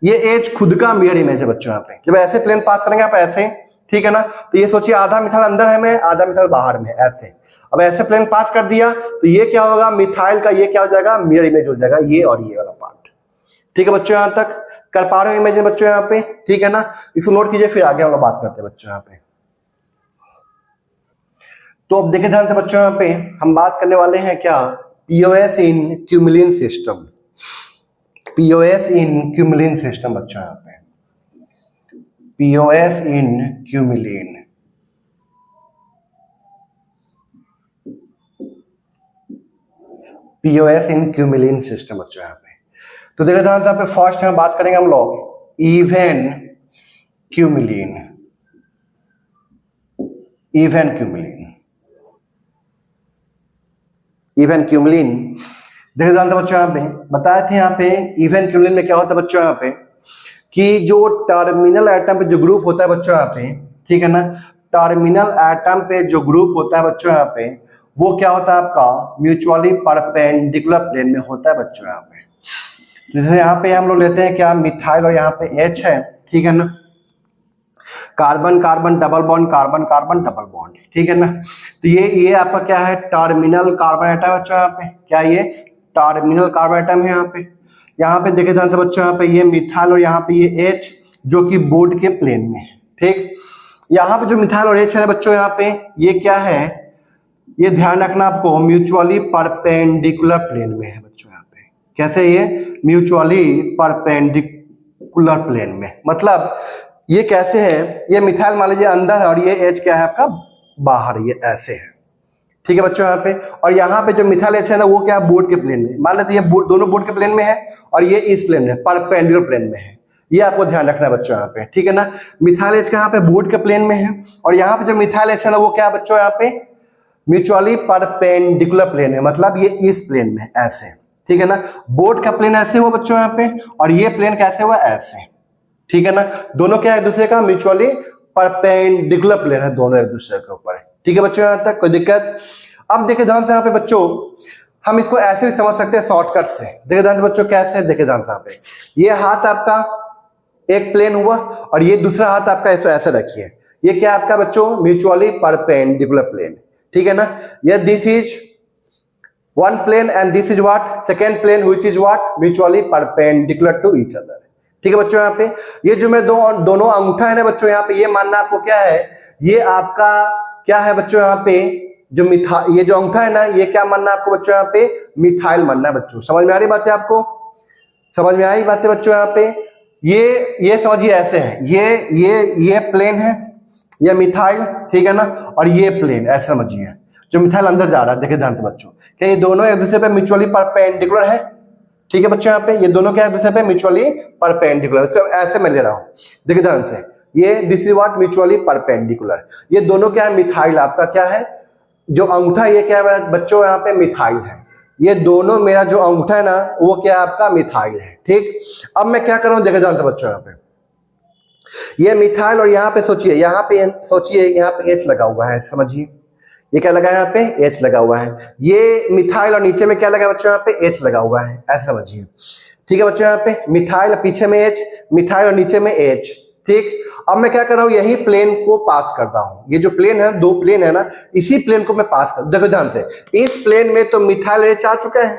ये एच खुद का मिरर इमेज है बच्चों। यहाँ पे जब ऐसे प्लेन पास करेंगे आप ऐसे, ठीक है ना, तो ये सोचिए आधा मिथाइल अंदर है में, आधा मिथाइल बाहर में, ऐसे। अब ऐसे प्लेन पास कर दिया तो ये क्या होगा, मिथाइल का ये क्या हो जाएगा, मिरर इमेज हो जाएगा, ये और ये वाला पार्ट, ठीक है बच्चों। यहां तक कर पा रहे हो इमेज बच्चों यहाँ पे, ठीक है ना। इसको नोट कीजिए, फिर आगे हम लोग बात करते हैं बच्चों यहाँ पे। तो अब देखे ध्यान से बच्चों, यहाँ पे हम बात करने वाले हैं क्या, पीओएस इन क्यूमुलिन सिस्टम। पीओएस इन क्यूमुलिन सिस्टम बच्चों यहाँ पे, पीओएस इन क्यूमुलिन, पीओएस इन क्यूमुलिन सिस्टम बच्चों यहाँ पे। तो देखो ध्यान से, यहाँ पे फर्स्ट में बात करेंगे हम लोग even cumulene, even cumulene, even cumulene. देखो ध्यान से बच्चों, यहाँ पे बताए थे, यहाँ पे इवन क्यूमुलिन में क्या होता है बच्चों यहाँ पे, कि जो टर्मिनल एटम पे जो ग्रुप होता है बच्चों यहाँ पे, ठीक है ना, टर्मिनल एटम पे जो ग्रुप होता है बच्चों यहाँ पे, वो क्या होता है आपका म्यूचुअली परपेंडिकुलर प्लेन में होता है बच्चों यहाँ पे। जैसे यहाँ पे हम लोग लेते हैं क्या, मिथाइल, और यहाँ पे H है, ठीक है ना, carbon carbon double bond, carbon carbon double bond, ठीक है ना। तो ये आपका क्या है, टर्मिनल कार्बन एटम है बच्चों यहाँ पे, क्या ये टर्मिनल कार्बन एटम है यहाँ पे। यहाँ पे देखे ध्यान से बच्चों, यहाँ पे ये मिथाइल और यहाँ पे ये H जो कि बोर्ड के प्लेन में है, ठीक। यहाँ पे जो मिथाइल और H है बच्चों यहाँ पे, ये क्या है, ये ध्यान रखना आपको, म्यूचुअली परपेंडिकुलर प्लेन में है बच्चों यहाँ पे। कैसे, ये म्यूचुअली परपेंडिकुलर प्लेन में, मतलब ये कैसे है, ये मिथाइल मान लीजिए अंदर है और ये H क्या है आपका बाहर, ये ऐसे है, ठीक है बच्चों यहाँ पे। और यहाँ पे जो मिथाइल H है ना, वो क्या है बोर्ड के प्लेन में, मान लेते ये दोनों बोर्ड के प्लेन में है और ये इस प्लेन में परपेंडिकुलर प्लेन में है। ये आपको ध्यान रखना है बच्चों यहाँ पे, ठीक है ना। मिथाइल H यहाँ पे बोर्ड के प्लेन में है, और यहाँ पे जो मिथाइल H है ना, वो क्या है बच्चों यहाँ पे म्यूचुअली परपेंडिकुलर प्लेन है, मतलब ये इस प्लेन में ऐसे, ठीक है ना। बोर्ड का प्लेन ऐसे हुआ बच्चों यहाँ पे, और ये प्लेन कैसे हुआ, ऐसे, ठीक है ना। दोनों क्या है एक दूसरे का म्यूचुअली परपेंडिकुलर प्लेन है, दोनों एक दूसरे के ऊपर, ठीक है बच्चों। यहाँ तक कोई दिक्कत। अब देखिए ध्यान से यहाँ पे बच्चों, हम इसको ऐसे भी समझ सकते हैं शॉर्टकट से। देखिए ध्यान से बच्चों कैसे, देखिए ध्यान से यहाँ पे, ये हाथ आपका एक प्लेन हुआ और ये दूसरा हाथ आपका ऐसे रखिए, ये क्या आपका बच्चों म्यूचुअली परपेंडिकुलर प्लेन, ठीक है ना। ये this is one plane and this is what second plane which is what mutually perpendicular to each other, ठीक है बच्चों। यहाँ पे ये जो मेरे दोनों अंगूठा है ना बच्चों, यहाँ पे ये मानना आपको क्या है, ये आपका क्या है बच्चों, यहाँ पे जो ये जो अंगूठा है ना, ये क्या मानना है आपको बच्चों यहाँ पे? मिथाइल मानना है बच्चों। समझ में आ रही बात है आपको? समझ में आई बातें बच्चों यहाँ पे? ये समझिए ऐसे है, ये प्लेन है, ये मिथाइल, ठीक है ना, और ये प्लेन ऐसे समझिए, जो मिथाइल अंदर जा रहा है। देखिए ध्यान से बच्चों, क्या ये दोनों एक दूसरे पे म्यूचुअली परपेंडिकुलर है? ठीक है बच्चों, यहाँ पे ये दोनों क्या एक दूसरे पे म्यूचुअली परपेंडिकुलर। इसको ऐसे मैं ले रहा हूँ, देखिए ध्यान से, ये this is what mutually perpendicular. ये दोनों क्या है? मिथाइल आपका क्या है? जो अंगूठा ये क्या है बच्चों? यहाँ पे मिथाइल है। ये दोनों मेरा जो अंगूठा है ना, वो क्या है आपका? मिथाइल है। ठीक, अब मैं क्या कर रहा हूँ, देखिए ध्यान से बच्चों, यहाँ पे ये मिथाइल और यहाँ पे सोचिए, यहाँ पे H लगा हुआ है, समझिए ये क्या लगा है? यहाँ पे H लगा हुआ है। ये मिथाइल और नीचे में क्या लगा है बच्चों? यहाँ पे H लगा हुआ है, ऐसे समझिए। ठीक है बच्चों, यहाँ पे मिथाइल पीछे में H, मिथाइल और नीचे में H। ठीक, अब मैं क्या कर रहा हूँ? यही प्लेन को पास कर रहा हूँ। ये जो प्लेन है, दो प्लेन है ना, इसी प्लेन को मैं पास कर, देखो ध्यान से, इस प्लेन में तो मिथाइल H आ चुका है।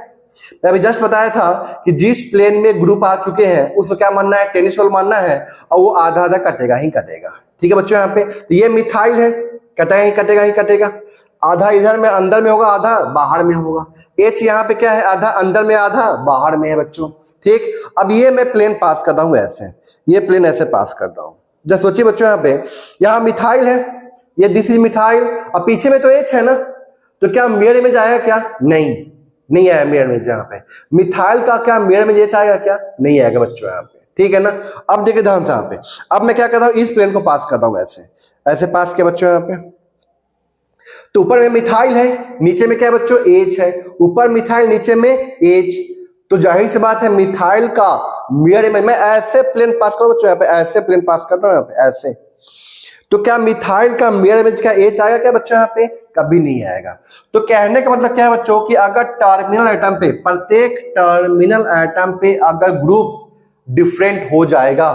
मैं अभी जस्ट बताया था कि जिस प्लेन में ग्रुप आ चुके हैं उसको क्या मानना है? टेनिस मानना है, और वो आधा आधा कटेगा ही कटेगा। ठीक है बच्चों, यहाँ पे तो ये मिथाइल है, कटेगा ही कटेगा ही कटेगा। आधा इधर में अंदर में होगा, आधा बाहर में होगा। H यहाँ पे क्या है? आधा अंदर में, आधा बाहर में है बच्चों। ठीक, अब ये मैं प्लेन पास कर रहा हूँ ऐसे, ये प्लेन ऐसे पास कर रहा हूँ। जब सोचिए बच्चों, यहाँ पे यहाँ मिथाइल है, ये दिस इज मिथाइल, और पीछे में तो H है ना, तो क्या मिरर इमेज आएगा क्या? नहीं आया मिरर इमेज। यहाँ पे मिथाइल का क्या मिरर इमेज आएगा क्या? नहीं आएगा बच्चों यहाँ पे। ठीक है ना, अब देखिए ध्यान से यहाँ पे, अब मैं क्या कर रहा हूँ? इस प्लेन को पास कर रहा हूँ ऐसे, ऐसे पास किया बच्चों यहाँ पे। तो ऊपर में मिथाइल है, नीचे में क्या है बच्चों? H है। ऊपर मिथाइल, नीचे में H, तो जाहिर सी बात है मिथाइल का मिरर इमेज, मैं ऐसे प्लेन पास कर रहा हूँ बच्चों, यहाँ पे ऐसे प्लेन पास कर रहा हूँ यहाँ पे ऐसे, तो क्या मिथाइल का मिरर इमेज का H आएगा क्या बच्चों? यहाँ पे कभी नहीं आएगा। तो कहने का मतलब क्या है बच्चों कि अगर टर्मिनल एटम पे, प्रत्येक टर्मिनल एटम पे अगर ग्रुप डिफरेंट हो जाएगा,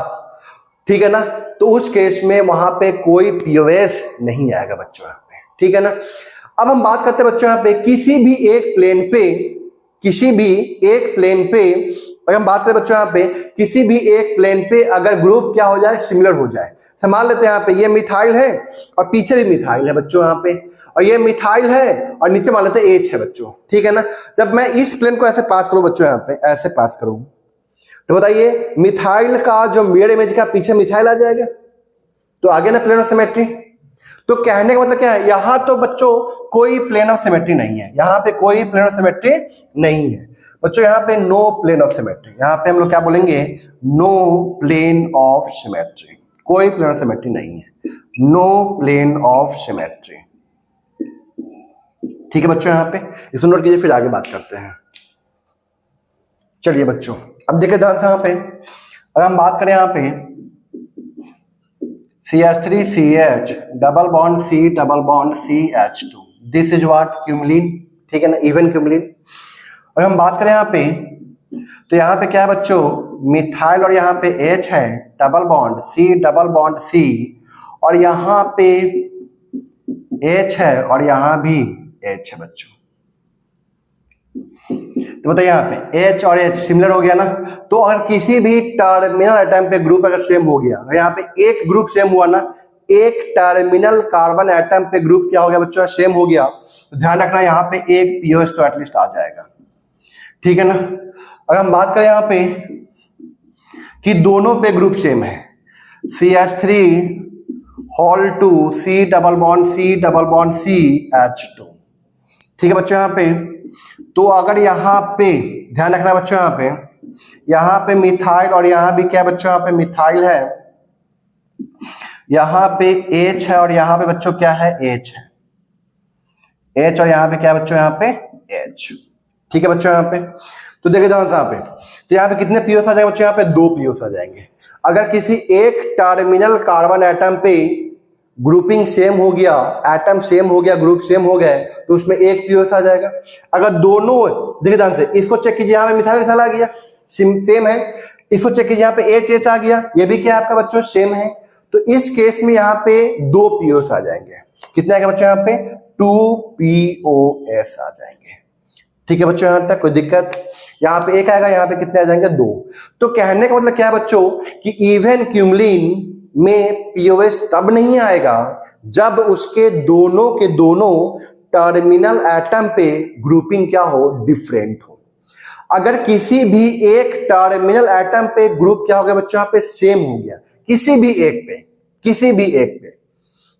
ठीक है ना, तो उस केस में वहां पे कोई पीओएस नहीं आएगा बच्चों यहाँ पे। ठीक है ना, अब हम बात करते हैं बच्चों यहाँ पे किसी भी एक प्लेन पे अगर हम बात करें बच्चों यहाँ पे किसी भी एक प्लेन पे अगर ग्रुप क्या हो जाए? सिमिलर हो जाए। मान लेते हैं यहाँ पे ये मिथाइल है और पीछे भी मिथाइल है बच्चों यहाँ पे, और ये मिथाइल है और नीचे मान लेते हैं H है बच्चों। ठीक है ना, जब मैं इस प्लेन को ऐसे पास करूं बच्चों, यहाँ पे ऐसे पास करूं, तो बताइए मिथाइल का जो मिरर इमेज का पीछे मिथाइल आ जाएगा, तो आगे ना प्लेन ऑफ सिमेट्री। तो कहने का मतलब क्या है? यहां तो बच्चों कोई प्लेन ऑफ सिमेट्री नहीं है, यहां पे कोई प्लेन ऑफ सिमेट्री नहीं है बच्चों, यहां पे नो प्लेन ऑफ सिमेट्री। यहां पे हम लोग क्या बोलेंगे? नो प्लेन ऑफ सिमेट्री, कोई प्लेन ऑफ सिमेट्री नहीं है, नो प्लेन ऑफ सिमेट्री। ठीक है बच्चों, यहां पे इसको नोट कीजिए, फिर आगे बात करते हैं। चलिए बच्चों, अब देखिए ध्यान से, यहां पे अगर हम बात करें यहाँ पे CH3CH double bond C double bond CH2, this is what? Cumulene. ठीक है ना, इवन क्यूमलिन। अगर हम बात करें यहाँ पे, तो यहाँ पे क्या है बच्चों? मिथाइल और यहाँ पे H है, double bond C double bond C, और यहाँ पे H है और यहाँ भी H है बच्चों। तो बताइए यहाँ पे H और H सिमिलर हो गया ना, तो अगर किसी भी टर्मिनल एटम पे ग्रुप अगर सेम हो गया, अगर यहाँ पे एक ग्रुप सेम हुआ ना, एक टर्मिनल कार्बन एटम पे ग्रुप क्या हो गया बच्चों? सेम हो गया, तो ध्यान रखना यहाँ पे एक पीओएस तो एटलीस्ट आ जाएगा। ठीक है ना, अगर हम बात करें यहाँ पे कि दोनों पे ग्रुप सेम है, CH3 C double bond CH2। ठीक है बच्चों, यहाँ पे तो अगर यहाँ पे ध्यान रखना बच्चों, यहाँ पे मिथाइल और यहाँ भी क्या बच्चों? यहाँ पे मिथाइल है, यहाँ पे H है और यहाँ पे बच्चों क्या है? H है, H और यहाँ पे क्या बच्चों? यहाँ पे H। ठीक है बच्चों, यहाँ पे तो देखिए ध्यान से, यहाँ पे तो यहाँ पे कितने पीओएस आ जाएंगे बच्चों? यहाँ पे 2 पीओएस आ जाएंगे। अगर किसी एक टर्मिनल कार्बन एटम पे ग्रुपिंग सेम हो गया, एटम सेम हो गया, ग्रुप सेम हो गए, तो उसमें एक पीओएस आ जाएगा। अगर दोनों, देखिए ध्यान से, इसको चेक कीजिए, यहाँ पे मिथाइल मिथाइल आ गया, सेम है। इसको चेक कीजिए, यहाँ पे H आ गया, ये भी क्या आपका बच्चों? सेम है। तो इस केस में यहाँ पे 2 पीओएस आ जाएंगे। कितने आएगा बच्चों? यहाँ पे 2 पीओएस आ जाएंगे। ठीक है बच्चों, यहां तक कोई दिक्कत? यहाँ पे 1 आएगा, यहाँ पे कितने आ जाएंगे? 2। तो कहने का मतलब क्या है बच्चों कि इवन क्यूमलिन में पीओएस तब नहीं आएगा जब उसके दोनों के दोनों टर्मिनल एटम पे ग्रुपिंग क्या हो, डिफरेंट हो। अगर किसी भी एक टर्मिनल एटम पे ग्रुप क्या हो गया बच्चों, यहाँ पे सेम हो गया, किसी भी एक पे, किसी भी एक पे,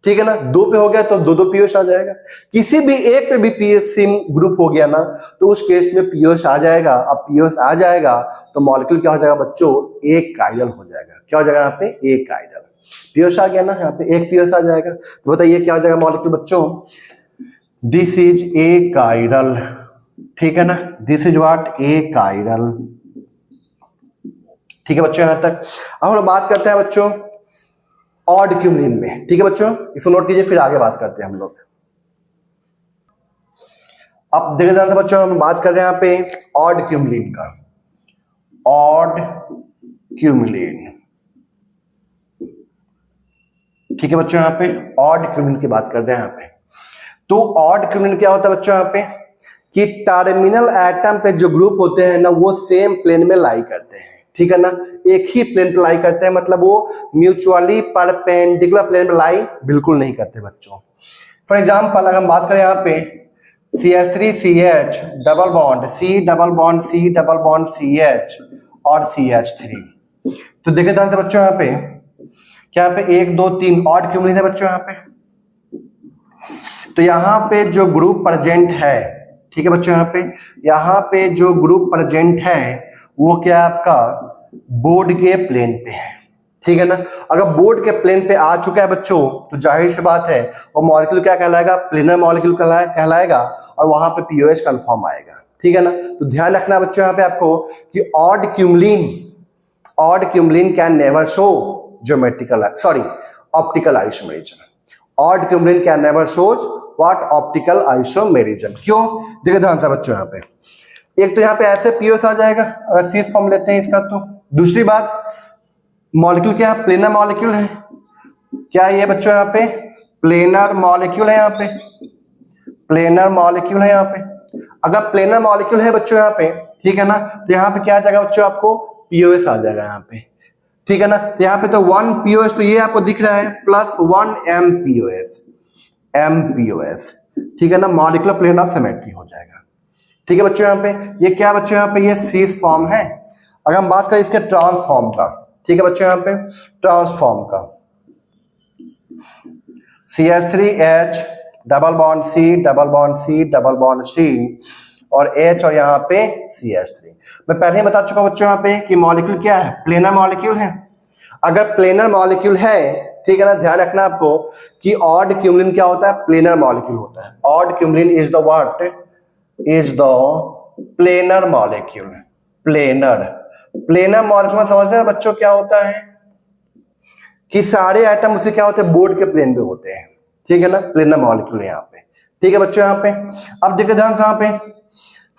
ठीक है ना, दो पे हो गया तो दो दो पीओएस आ जाएगा। किसी भी एक पे भी पीओएस सेम ग्रुप हो गया ना, तो उस केस में पीओएस आ जाएगा। अब पीओएस आ जाएगा तो मॉलिक्यूल क्या हो जाएगा बच्चों, एक काइडल हो जाएगा। क्या हो जाएगा यहाँ पे, एक काइडल। पीओएस आ गया ना, यहाँ पे एक पीओएस आ जाएगा, तो बताइए क्या हो जाएगा मॉलिक्यूल बच्चों, दिस इज ए काइडल, ठीक है ना, दिस इज व्हाट, ए काइडल। ठीक है बच्चों यहां तक। अब हम बात करते हैं बच्चों ऑड क्यूमलिन में, ठीक है बच्चों, इसको नोट कीजिए, फिर आगे बात करते हैं हम लोग। अब देखिए ध्यान से बच्चों, हम बात कर रहे हैं यहाँ पे ऑड क्यूमलिन का, ऑड क्यूमलिन, ठीक है बच्चों, यहाँ पे ऑड क्यूमलिन की बात कर रहे हैं यहाँ पे। तो ऑड क्यूमलिन क्या होता है बच्चों यहाँ पे, कि टर्मिनल एटम पे जो ग्रुप होते हैं ना, वो सेम प्लेन में लाई करते हैं, ठीक है ना, एक ही प्लेन पे लाई करते हैं, मतलब वो म्यूचुअली परपेंडिकुलर प्लेन पे लाई बिल्कुल नहीं करते बच्चों। फॉर एग्जांपल अगर हम बात करें यहाँ पे CH3CH double bond C double bond C double bond CH और CH3, तो देखिए ध्यान से बच्चों यहाँ पे क्या, यहाँ पे 1 2 3 ऑड क्यूमलिन है बच्चों यहाँ पे। तो यहाँ पे जो ग्रुप प्रेजेंट है, ठीक है बच्चों, यहाँ पे जो ग्रुप प्रेजेंट है वो क्या है आपका, बोर्ड के प्लेन पे है, ठीक है ना। अगर बोर्ड के प्लेन पे आ चुका है बच्चों, तो जाहिर सी बात है वो मॉलिक्यूल क्या कहलाएगा, प्लेनर मॉलिक्यूल कहलाएगा, और वहां पे पीओएच कंफर्म आएगा, ठीक है ना। तो ध्यान रखना बच्चों यहाँ पे आपको कि odd cumulene can never show geometrical, sorry, optical isomerism. Odd cumulene can never shows what, optical isomerism. क्यों, देखिए ध्यान से बच्चों यहाँ पे, एक तो यहाँ पे ऐसे पीओएस आ जाएगा अगर सीस फॉर्म लेते हैं इसका, तो दूसरी बात मॉलिक्यूल क्या है, प्लेनर मॉलिक्यूल है, क्या ये बच्चों यहाँ पे प्लेनर मॉलिक्यूल है, यहाँ पे प्लेनर मॉलिक्यूल है यहाँ पे। अगर प्लेनर मॉलिक्यूल है बच्चों यहाँ पे, ठीक है ना, तो यहाँ पे क्या आ जाएगा बच्चों, आपको पीओएस आ जाएगा यहाँ पे, ठीक है ना। तो यहाँ पे तो 1 पीओएस, तो ये आपको दिख रहा है, प्लस 1 एम पीओएस, ठीक है ना, मॉलिक्यूलर प्लेन ऑफ सिमेट्री हो जाएगा, ठीक है बच्चों। यहाँ पे ये क्या बच्चों, यहाँ पे ये सीस फॉर्म है। अगर हम बात करें इसके ट्रांसफॉर्म का, ठीक है बच्चों, यहाँ पे ट्रांसफॉर्म का, CH3H double bond C double bond C double bond C और H और यहाँ पे CH3। मैं पहले ही बता चुका बच्चों यहाँ पे कि मॉलिक्यूल क्या है, प्लेनर मॉलिक्यूल है। अगर प्लेनर मॉलिक्यूल है, ठीक है ना, ध्यान रखना आपको कि ऑड क्यूमलिन क्या होता है, प्लेनर मॉलिक्यूल होता है। Odd cumulene is the what, is the planar molecule. Planar molecule में समझते हैं बच्चों क्या होता है कि सारे आइटम उसे क्या होते हैं, बोर्ड के प्लेन पे होते हैं, ठीक है ना, प्लेनर मॉलिक्यूल है यहाँ पे, ठीक है बच्चों। यहाँ पे अब देखिए ध्यान से, यहाँ पे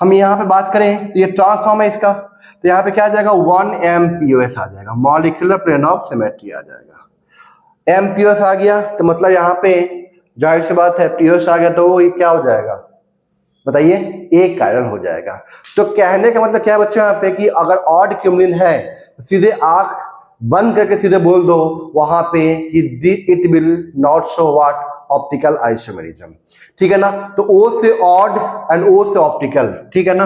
हम यहाँ पे बात करें तो ये ट्रांसफॉर्म है इसका, तो यहाँ पे क्या आ जाएगा, 1 एम पीओएस आ जाएगा, मॉलिक्यूलर प्लेन ऑफ सिमेट्री आ जाएगा। एम पीओएस आ गया तो मतलब यहाँ पे जाहिर सी बात है पीओएस आ गया तो वो क्या हो जाएगा बताइए, एक काइरल हो जाएगा। तो कहने का मतलब क्या है बच्चों यहाँ पे कि अगर ऑड क्यूमलिन है तो सीधे आंख बंद करके सीधे बोल दो वहां पे कि it will not show what, optical isomerism, ठीक है ना। तो ओ से ऑड एंड ओ से ऑप्टिकल, ठीक है ना।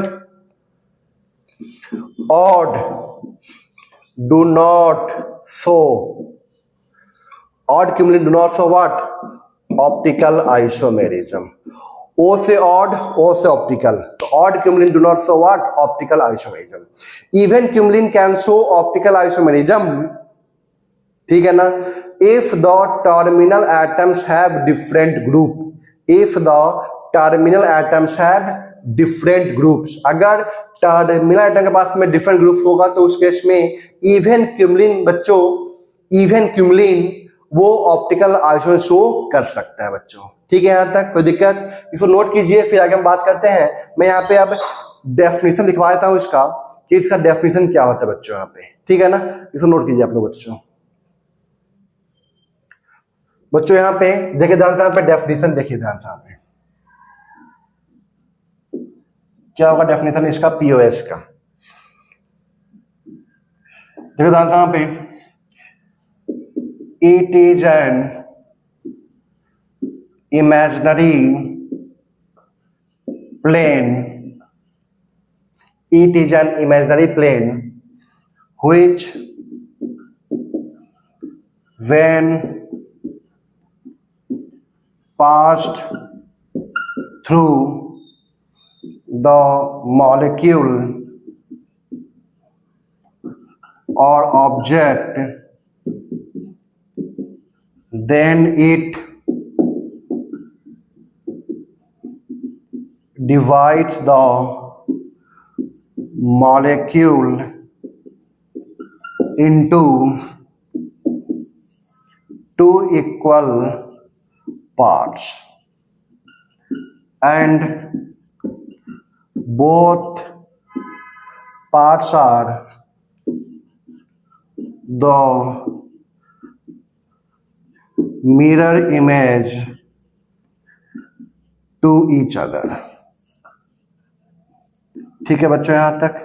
Odd do not show, odd cumulene do not show what, optical isomerism. O से ऑड, ओ से ऑप्टिकल, तो odd cumulene do not show what, optical isomerism. Even cumulene can show optical isomerism, ठीक है ना, if the terminal atoms have different group, if the terminal atoms have different groups. अगर terminal atom के पास में different group होगा तो उस केस में इवन क्यूमलिन बच्चों, इवन क्यूमलिन वो ऑप्टिकल आइसोमेरिज्म शो कर सकता है बच्चों, ठीक है। यहां तक कोई दिक्कत, इसको नोट कीजिए, फिर आगे हम बात करते हैं। मैं यहाँ पे अब डेफिनेशन लिखवा देता हूं इसका कि इसका डेफिनेशन क्या होता है बच्चों यहाँ पे, ठीक है ना। इसको नोट कीजिए आप लोग बच्चों यहाँ पे देखिए ध्यान से, यहाँ पे डेफिनेशन देखिए ध्यान से, यहाँ पे क्या होगा डेफिनेशन इसका, पीओएस का। देखिए ध्यान से यहाँ पे, it is an imaginary plane, it is an imaginary plane which when passed through the molecule or object, then it divides the molecule into two equal parts, and both parts are the mirror image to each other। ठीक है बच्चों, यहां तक।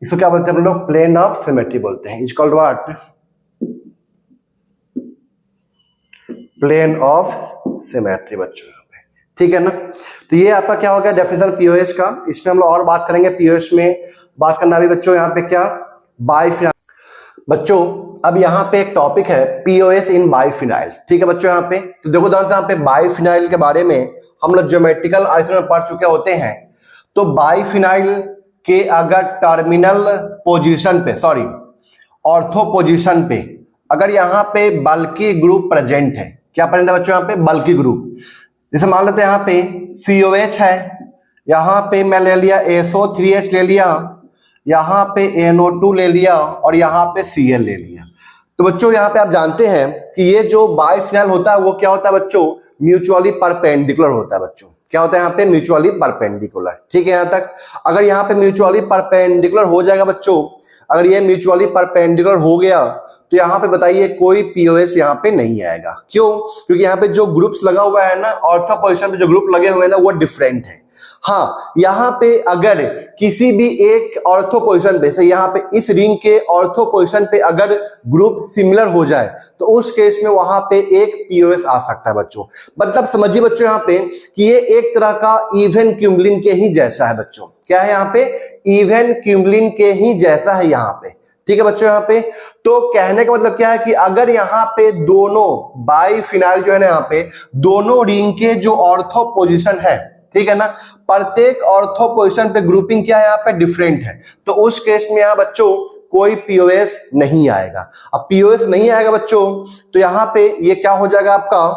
इसको क्या बोलते हैं हम लोग? प्लेन ऑफ सिमेट्री बोलते हैं। Is called what? Plane of symmetry बच्चों, ठीक है ना। तो ये आपका क्या हो गया डेफिनेशन पीओएस का। इसमें हम लोग और बात करेंगे। पीओएस में बात करना भी बच्चों यहाँ पे क्या बाइफिनाइल। बच्चों अब यहाँ पे एक टॉपिक है पीओएस इन बाइफिनाइल, ठीक है बच्चों। यहाँ पे तो देखो ध्यान से, यहाँ पे बाइफिनाइल के बारे में हम लोग ज्योमेट्रिकल आइसोमर में पढ़ चुके होते हैं। तो बाइफिनाइल के अगर टर्मिनल पोजीशन पे, सॉरी ऑर्थो पोजीशन पे, अगर यहाँ पे बल्कि ग्रुप प्रेजेंट है, क्या प्रेजेंट है बच्चों? यहाँ पे बल्कि ग्रुप। जैसे मान लेते हैं यहाँ पे COH है, यहाँ पे मैं ले लिया SO3H ले लिया, यहाँ पे NO2 ले लिया और यहाँ पे Cl ले लिया। तो बच्चों यहाँ पे आप जानते हैं कि ये जो बाइफिनाइल होता है वो क्या होता है बच्चों? म्यूचुअली परपेंडिकुलर होता है बच्चों। क्या होता है यहाँ पे? म्यूचुअली परपेंडिकुलर, ठीक है। यहाँ तक अगर यहाँ पे म्यूचुअली परपेंडिकुलर हो जाएगा बच्चों, अगर ये म्यूचुअली परपेंडिकुलर हो गया तो यहाँ पे बताइए कोई पीओएस यहाँ पे नहीं आएगा। क्यों? क्योंकि यहाँ पे जो ग्रुप्स लगा हुआ है ना, ऑर्थो पोजीशन पे जो ग्रुप लगे हुए हैं ना, वो डिफरेंट है। हाँ, यहाँ पे अगर किसी भी एक ऑर्थो पोजीशन पे से, यहाँ पे इस रिंग के ऑर्थो पोजीशन पे अगर ग्रुप सिमिलर हो जाए तो उस केस में वहां पे एक पीओएस आ सकता है बच्चों। मतलब समझिए बच्चों यहाँ पे कि ये एक तरह का इवन क्यूमलिन के ही जैसा है बच्चों। क्या है यहाँ पे? इवन क्यूमलिन के ही जैसा है यहाँ पे, ठीक है बच्चों। यहाँ पे तो कहने का मतलब क्या है कि अगर यहाँ पे दोनों बाइफिनाइल जो है ना, यहाँ पे दोनों रिंग के जो ऑर्थो पोजीशन है, ठीक है ना, प्रत्येक ऑर्थो पोजीशन पे ग्रुपिंग क्या है यहाँ पे? डिफरेंट है। तो उस केस में यहाँ बच्चों कोई पीओएस नहीं आएगा। अब पीओएस नहीं आएगा बच्चों तो यहाँ पे ये क्या हो जाएगा आपका?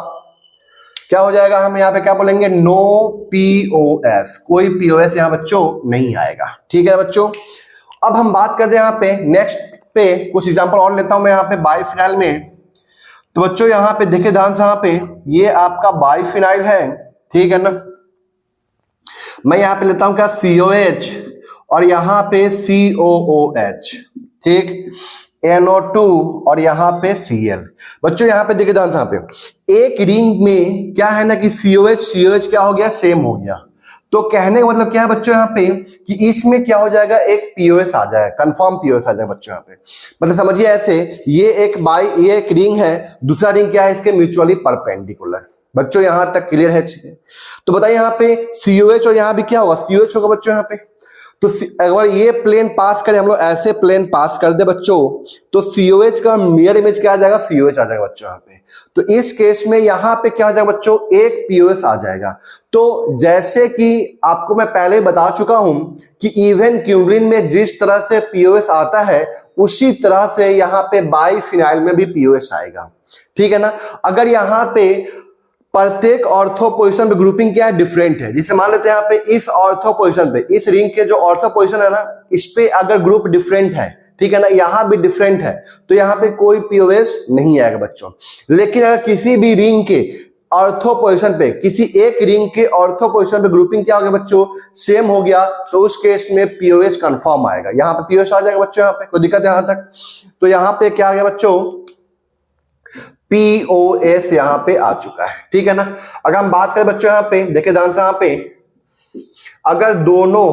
क्या हो जाएगा? हम यहाँ पे क्या बोलेंगे? No POS. कोई पीओएस यहाँ बच्चों नहीं आएगा, ठीक है बच्चों। अब हम बात कर रहे हैं यहाँ पे नेक्स्ट पे कुछ एग्जांपल और लेता हूं मैं यहाँ पे बाइफिनाइल में। तो बच्चों यहाँ पे देखिए ध्यान से, यहाँ पे ये आपका बाइफिनाइल है, ठीक है ना। मैं यहाँ पे लेता हूं क्या? COH और यहाँ पे COOH, ठीक, NO2 और यहाँ पे Cl। बच्चों यहाँ पे देखिए ध्यान से, यहाँ पे एक रिंग में क्या है ना कि COH क्या हो गया? सेम हो गया। तो कहने का मतलब क्या है बच्चों यहाँ पे कि इसमें क्या हो जाएगा? एक पीओएस आ जाएगा, कंफर्म पीओएस आ जाएगा बच्चों यहाँ पे। मतलब समझिए ऐसे, ये एक रिंग है, दूसरा रिंग क्या है? इसके म्यूचुअली परपेंडिकुलर। बच्चों यहाँ तक क्लियर है? तो बताइए यहाँ पे COH और यहाँ भी क्या होगा? COH होगा बच्चों यहाँ पे। तो अगर ये प्लेन पास करें हम लोग, ऐसे प्लेन पास कर दे बच्चों, तो COH का मिरर इमेज क्या आ जाएगा? COH आ जाएगा बच्चों यहाँ पे। तो इस केस में यहाँ पे क्या हो जाएगा बच्चों? एक पीओएस आ जाएगा। तो जैसे कि आपको मैं पहले बता चुका हूं कि इवन क्यूमलिन में जिस तरह से पीओएस आता है, उसी तरह से यहाँ पे बाइफिनाइल में भी पीओएस आएगा, ठीक है ना। अगर यहाँ पे प्रत्येक ऑर्थो पोजीशन पे ग्रुपिंग क्या है? डिफरेंट है। जिसे मान लेते हैं यहाँ पे इस ऑर्थो पोजीशन पे, इस रिंग के जो ऑर्थो पोजीशन है ना, इस पे अगर ग्रुप डिफरेंट है, ठीक है ना, यहाँ भी डिफरेंट है, तो यहाँ पे कोई पीओएस नहीं आएगा बच्चों। लेकिन अगर किसी भी रिंग के ऑर्थो पोजीशन पे, किसी एक रिंग के ऑर्थो पोजीशन पे ग्रुपिंग क्या हो गया बच्चों? सेम हो गया, तो उस केस में पीओएस कंफर्म आएगा। यहाँ पे पीओएस आ जाएगा बच्चों। यहाँ पे कोई दिक्कत है यहाँ तक? तो यहाँ पे क्या आ गया बच्चों? पीओएस यहाँ पे आ चुका है, ठीक है ना। अगर हम बात करें बच्चों यहाँ पे देखिए ध्यान से, यहाँ पे अगर दोनों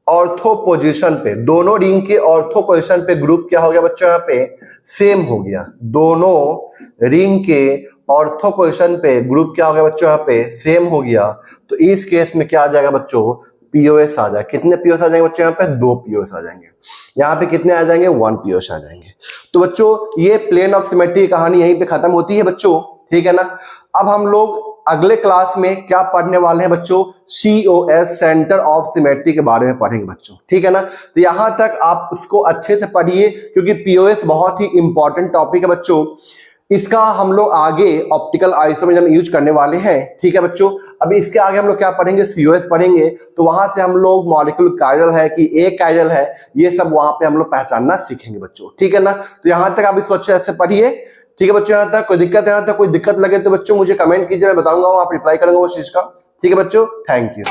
ऑर्थो पोजीशन पे, दोनों रिंग के ऑर्थो पोजीशन पे ग्रुप क्या हो गया बच्चों? यहाँ पे सेम हो गया। दोनों रिंग के ऑर्थो पोजीशन पे ग्रुप क्या हो गया बच्चों, यहाँ पे सेम हो गया, तो इस केस में क्या आ जाएगा बच्चों, पीओएस आ जाए। कितने पीओएस आ जाएंगे बच्चों, यहाँ पे 2 पीओएस आ जाएंगे। यहाँ पे कितने आ जाएंगे, 1 पीओएस आ जाएंगे। तो बच्चों ये प्लेन ऑफ सिमेट्री की कहानी यहीं पे खत्म होती है बच्चों, ठीक है ना। अब हम लोग अगले क्लास में क्या पढ़ने वाले हैं बच्चों, COS सेंटर ऑफ सिमेट्री के बारे में पढ़ेंगे बच्चों, ठीक है ना। तो यहां तक आप उसको अच्छे से पढ़िए, क्योंकि पीओएस बहुत ही इंपॉर्टेंट टॉपिक है बच्चों। इसका हम लोग आगे ऑप्टिकल आइसोमेरिज्म यूज करने वाले हैं, ठीक है बच्चों। अभी इसके आगे हम लोग क्या पढ़ेंगे, COS पढ़ेंगे, तो वहां से हम लोग मॉलिक्यूल कायरल है कि ए कायरल है, ये सब वहां पे हम लोग पहचानना सीखेंगे बच्चों, ठीक है ना। तो यहां तक आप इसको अच्छे से पढ़िए, ठीक है बच्चों। यहाँ तक कोई दिक्कत है, यहाँ तक कोई दिक्कत लगे तो बच्चों मुझे कमेंट कीजिए, मैं बताऊंगा, आप रिप्लाई करेंगे वो चीज का, ठीक है बच्चों। Thank you.